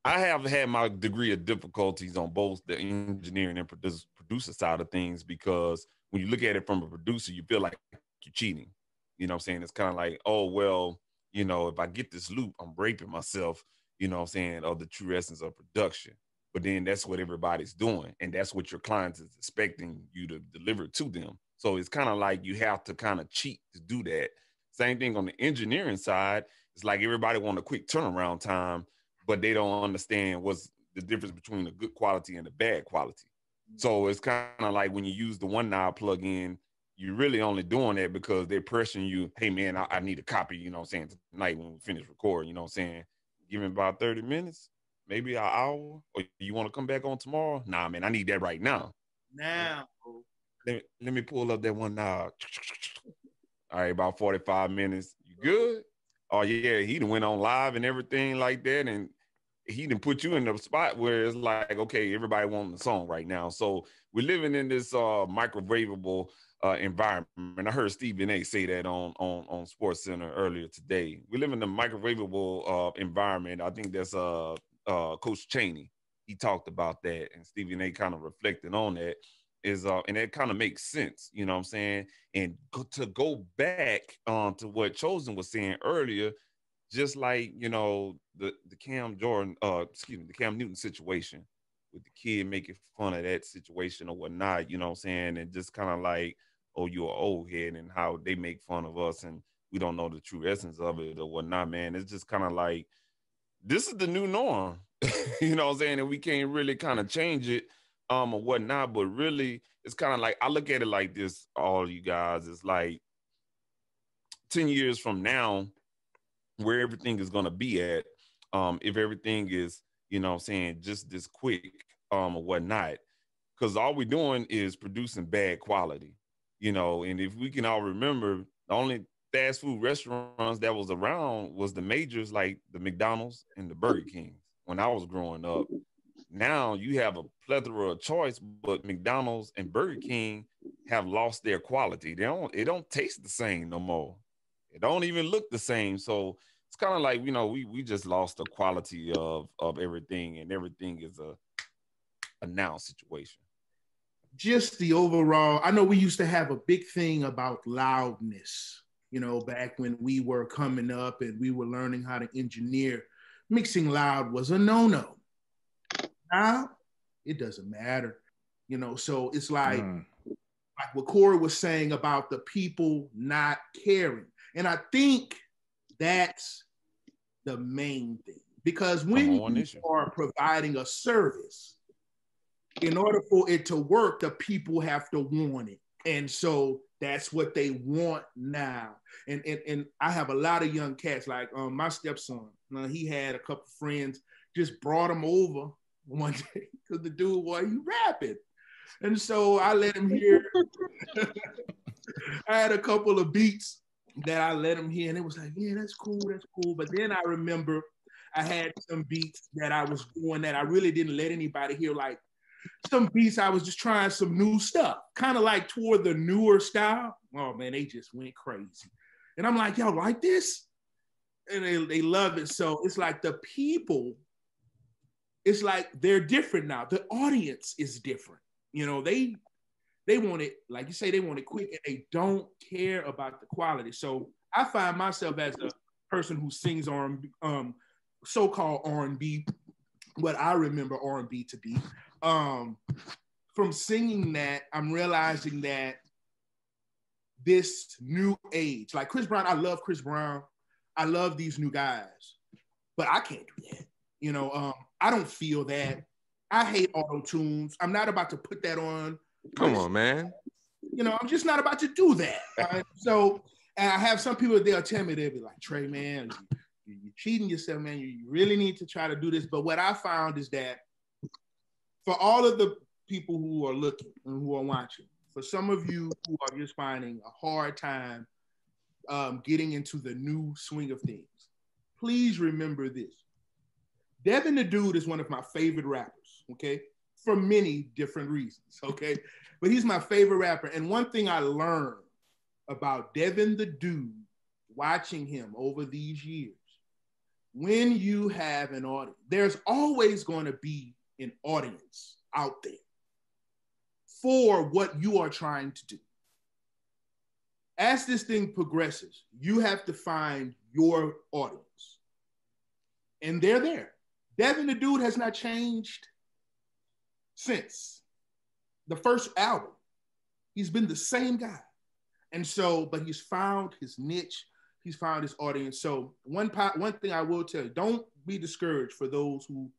I have had my degree of difficulties on both the engineering and producer side of things, because when you look at it from a producer, you feel like you're cheating. You know what I'm saying? It's kind of like, oh, well, if I get this loop, I'm raping myself, you know what I'm saying, of the true essence of production. But then that's what everybody's doing. And that's what your clients is expecting you to deliver to them. So it's kind of like you have to kind of cheat to do that. Same thing on the engineering side. It's like everybody want a quick turnaround time, but they don't understand what's the difference between a good quality and a bad quality. So it's kind of like when you use the one knob plug-in, you're really only doing that because they're pressuring you, hey, man, I need a copy, you know what I'm saying, tonight when we finish recording, you know what I'm saying? Give me about 30 minutes, maybe an hour, or you want to come back on tomorrow? Nah, man, I need that right now. Let me pull up that one knob. All right, about 45 minutes. You good? Oh, yeah, he done went on live and everything like that, and he done put you in the spot where it's like, okay, everybody wants the song right now. So we're living in this microwavable environment. I heard Stephen A say that on Sports Center earlier today. We live in a microwavable environment. I think that's Coach Chaney. He talked about that, and Stephen A kind of reflected on that. And that kind of makes sense, you know what I'm saying? And to go back to what Chosen was saying earlier, just like, the Cam Newton situation with the kid making fun of that situation or whatnot, you know what I'm saying? And just kind of like, oh, you're an old head, and how they make fun of us and we don't know the true essence of it or whatnot, man. It's just kind of like, this is the new norm, you know what I'm saying? And we can't really kind of change it or whatnot, but really it's kind of like, I look at it like this, all you guys, it's like 10 years from now, where everything is going to be at, if everything is, you know what I'm saying, just this quick or whatnot, because all we're doing is producing bad quality, and if we can all remember, the only fast food restaurants that was around was the majors, like the McDonald's and the Burger King when I was growing up. Now you have a plethora of choice, but McDonald's and Burger King have lost their quality. It don't taste the same no more. It don't even look the same. So it's kind of like, we just lost the quality of everything, and everything is a now situation. Just the overall, I know we used to have a big thing about loudness, back when we were coming up and we were learning how to engineer. Mixing loud was a no-no. Now it doesn't matter, so it's like what Corey was saying about the people not caring. And I think that's the main thing, because when you are providing a service, in order for it to work, the people have to want it. And so that's what they want now. And I have a lot of young cats, like my stepson, he had a couple friends, just brought him over one day because the dude, boy, he rapping. And so I let him hear. I had a couple of beats that I let him hear, and it was like, yeah, that's cool. But then I remember I had some beats that I was doing that I really didn't let anybody hear, like some beats I was just trying some new stuff, kind of like toward the newer style. Oh man, they just went crazy. And I'm like, y'all like this? And they love it. So it's like the people, it's like they're different now. The audience is different. They want it, like you say, they want it quick, and they don't care about the quality. So I find myself as a person who sings R&B, so-called R&B, what I remember R&B to be. From singing that, I'm realizing that this new age, like Chris Brown, I love Chris Brown. I love these new guys, but I can't do that. I don't feel that. I hate auto-tunes. I'm not about to put that on. Come on, man. I'm just not about to do that. Right? So, and I have some people, they'll tell me, they'll be like, Trey, man, you're cheating yourself, man. You really need to try to do this. But what I found is that for all of the people who are looking and who are watching, for some of you who are just finding a hard time getting into the new swing of things, please remember this. Devin the Dude is one of my favorite rappers, okay? For many different reasons, okay? But he's my favorite rapper. And one thing I learned about Devin the Dude, watching him over these years, when you have an audience, there's always going to be an audience out there for what you are trying to do. As this thing progresses, you have to find your audience. And they're there. Devin the Dude has not changed since the first album. He's been the same guy. And so, but he's found his niche. He's found his audience. So one thing I will tell you, don't be discouraged for those who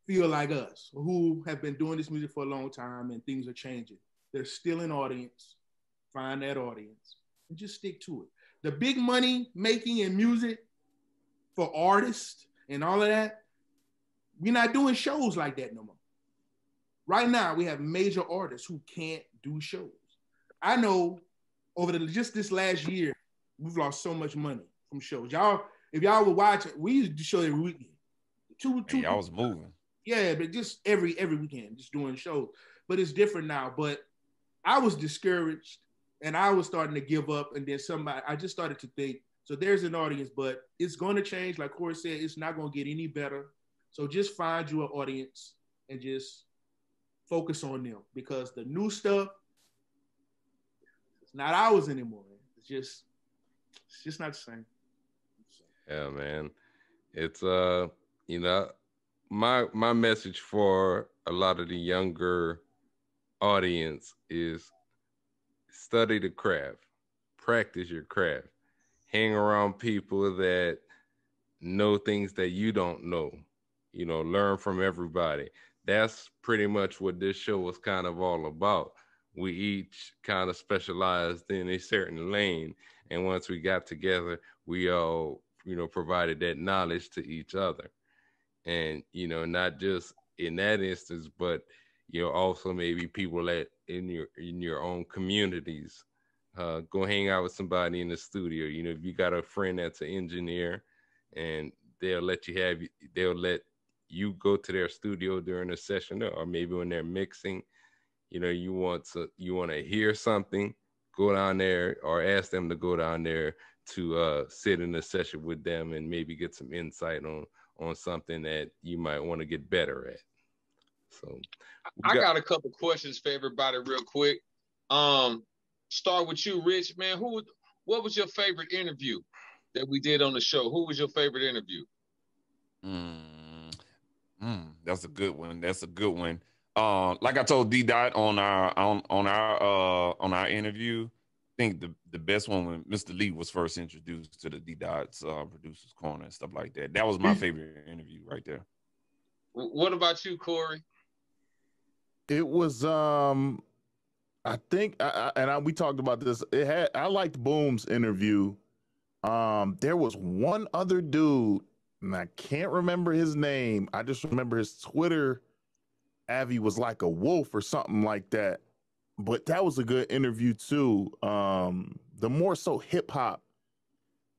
feel like us, who have been doing this music for a long time and things are changing. There's still an audience. Find that audience and just stick to it. The big money making in music for artists and all of that, we're not doing shows like that no more. Right now, we have major artists who can't do shows. I know over just this last year, we've lost so much money from shows. Y'all, if y'all were watching, we used to show every weekend. Y'all was moving. Yeah, but just every weekend, just doing shows. But it's different now. But I was discouraged and I was starting to give up. And then I just started to think, so there's an audience, but it's going to change. Like Corey said, it's not going to get any better. So just find you an audience and just focus on them, because the new stuff, it's not ours anymore. Man. It's just not the same. Yeah, man. It's my message for a lot of the younger audience is study the craft, practice your craft, hang around people that know things that you don't know, learn from everybody. That's pretty much what this show was kind of all about. We each kind of specialized in a certain lane. And once we got together, we all, provided that knowledge to each other. And, not just in that instance, but, also maybe people that in your own communities, go hang out with somebody in the studio. If you got a friend that's an engineer, and they'll let you go to their studio during a session, or maybe when they're mixing, you want to hear something, go down there, or ask them to go down there to sit in a session with them and maybe get some insight on something that you might want to get better at. So I got a couple questions for everybody real quick. Start with you, Rich, man. What was your favorite interview that we did on the show? Who was your favorite interview? That's a good one. Like I told D Dot on our interview, I think the best one when Mr. Lee was first introduced to the D Dot's Producers Corner and stuff like that. That was my favorite interview right there. What about you, Corey? It was I think we talked about this. I liked Boom's interview. There was one other dude, and I can't remember his name. I just remember his Twitter. Avi was like a wolf or something like that. But that was a good interview too. The more so hip hop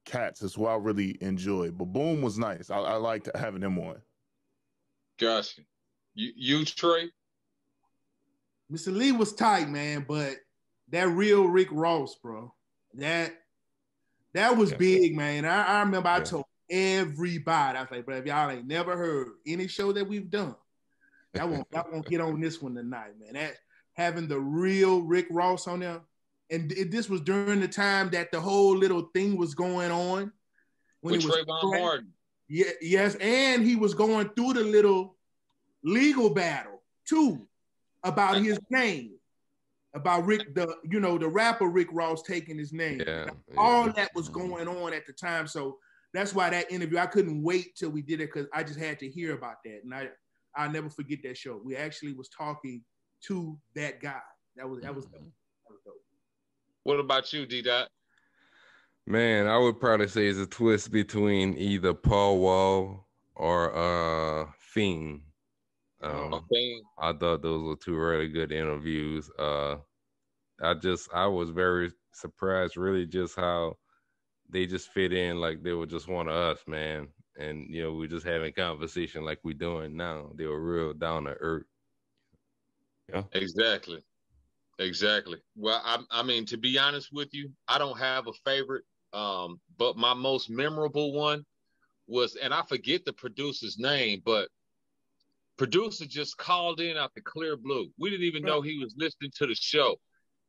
cats is what I really enjoyed. But Boom was nice. I liked having him on. Gotcha. You Trey? Mr. Lee was tight, man, but that real Rick Ross, bro, that was big, man. I remember I told everybody, I was like, bro, if y'all ain't never heard any show that we've done, I won't get on this one tonight, man. That having the real Rick Ross on there, and this was during the time that the whole little thing was going on. With Trayvon Martin. Yeah, yes, and he was going through the little legal battle too about his name, about Rick, the rapper Rick Ross taking his name. Yeah. All that was going on at the time, so that's why that interview, I couldn't wait till we did it, because I just had to hear about that, and I'll never forget that show. We actually was talking to that guy. That was dope. That was dope. What about you, D-Dot? Man, I would probably say it's a twist between either Paul Wall or Fiend. I thought those were two really good interviews. I was very surprised, really, just how they just fit in like they were just one of us, man. And you know, we're just having conversation like we're doing now. They were real down to earth. Yeah, Exactly. Exactly. Well, I mean, to be honest with you, I don't have a favorite. But my most memorable one was, and I forget the producer's name, but producer just called in out the clear blue. We didn't even know he was listening to the show.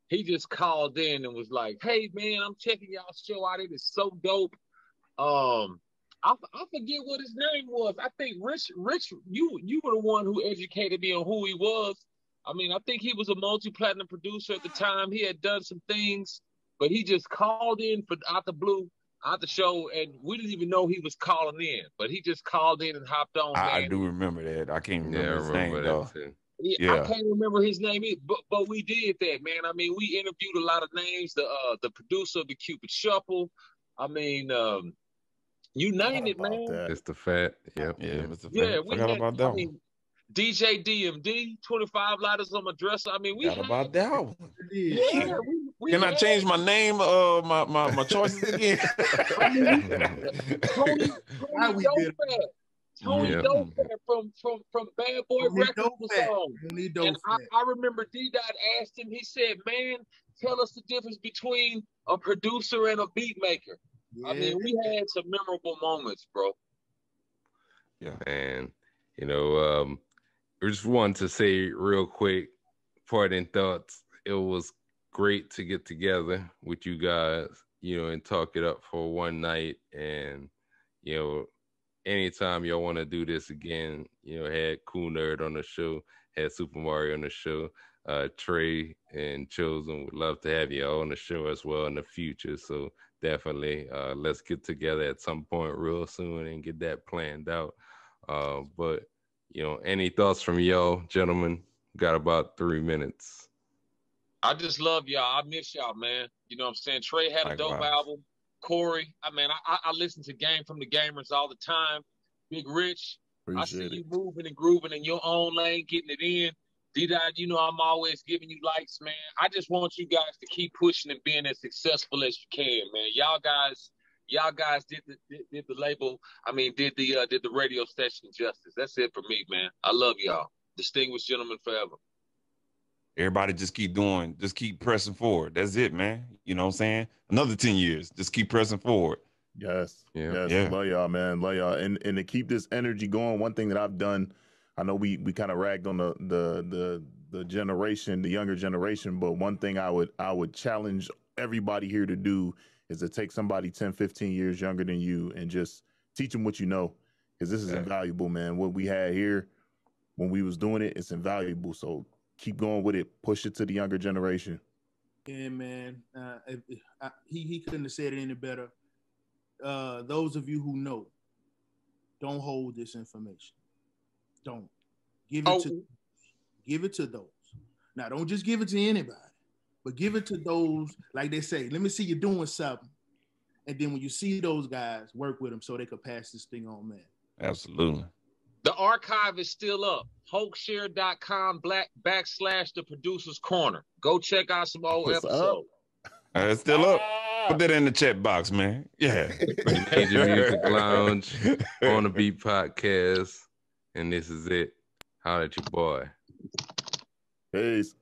He just called in and was like, "Hey man, I'm checking y'all's show out. It is so dope." I forget what his name was. I think Rich, you were the one who educated me on who he was. I mean, I think he was a multi-platinum producer at the time. He had done some things, but he just called in for out the blue, out the show, and we didn't even know he was calling in. But he just called in and hopped on. I man. do remember that. I can't Yeah, I remember his remember name that though. too. Yeah, I can't remember his name either, but we did that, man. I mean, we interviewed a lot of names. The producer of the Cupid Shuffle. I mean, you name it, About man. that. It's the fat. Yep. Yeah, Mr. Yeah, Fat. we Forgot had. about that I one. mean, DJ DMD, 25 lighters on my dresser. I mean, we Forgot had. about that one. Yeah, we Can I had- change my name? My choices again. I mean, Tony How we did Dofat. Tony Yeah. Dofat from Bad Boy Tony Records was Dofat. on. Tony And Dofat. I remember D-Dot asked him, he said, "Man, tell us the difference between a producer and a beat maker." I mean, we had some memorable moments, bro. Yeah. And you know, I just wanted to say real quick, parting thoughts. It was great to get together with you guys, you know, and talk it up for one night. And you know, anytime y'all want to do this again, you know, had Cool Nerd on the show, had Super Mario on the show. Trey and Chosen would love to have you on the show as well in the future. So definitely, let's get together at some point real soon and get that planned out. But you know, any thoughts from y'all, gentlemen? Got about 3 minutes. I just love y'all. I miss y'all, man. You know what I'm saying? Trey had a dope Likewise. album. Corey, I mean, I listen to Game from the Gamers all the time. Big Rich, I see Appreciate you it. moving and grooving in your own lane, getting it in. D-Dot, you know I'm always giving you likes, man. I just want you guys to keep pushing and being as successful as you can, man. Y'all guys did the label. I mean, did the radio station justice. That's it for me, man. I love y'all. Distinguished gentlemen forever. Everybody just keep pressing forward. That's it, man. You know what I'm saying? Another 10 years. Just keep pressing forward. Yes. Yeah. Yes. Yeah. Love y'all, man. Love y'all. And to keep this energy going, one thing that I've done, I know we kind of ragged on the generation, the younger generation, but one thing I would challenge everybody here to do is to take somebody 10, 15 years younger than you and just teach them what you know. Because this is invaluable, man. What we had here when we was doing it, it's invaluable. So keep going with it. Push it to the younger generation. Yeah, man. He couldn't have said it any better. Those of you who know, don't hold this information. Don't give it to those. Now, don't just give it to anybody, but give it to those. Like they say, let me see you doing something, and then when you see those guys, work with them so they could pass this thing on, man. Absolutely. The archive is still up. Hoaxshare.com /the Producers Corner. Go check out some old What's episodes. It's still up. Put that in the chat box, man. Yeah. Major Music Lounge, On the Beat Podcast, and this is it. Holla at your boy. Peace.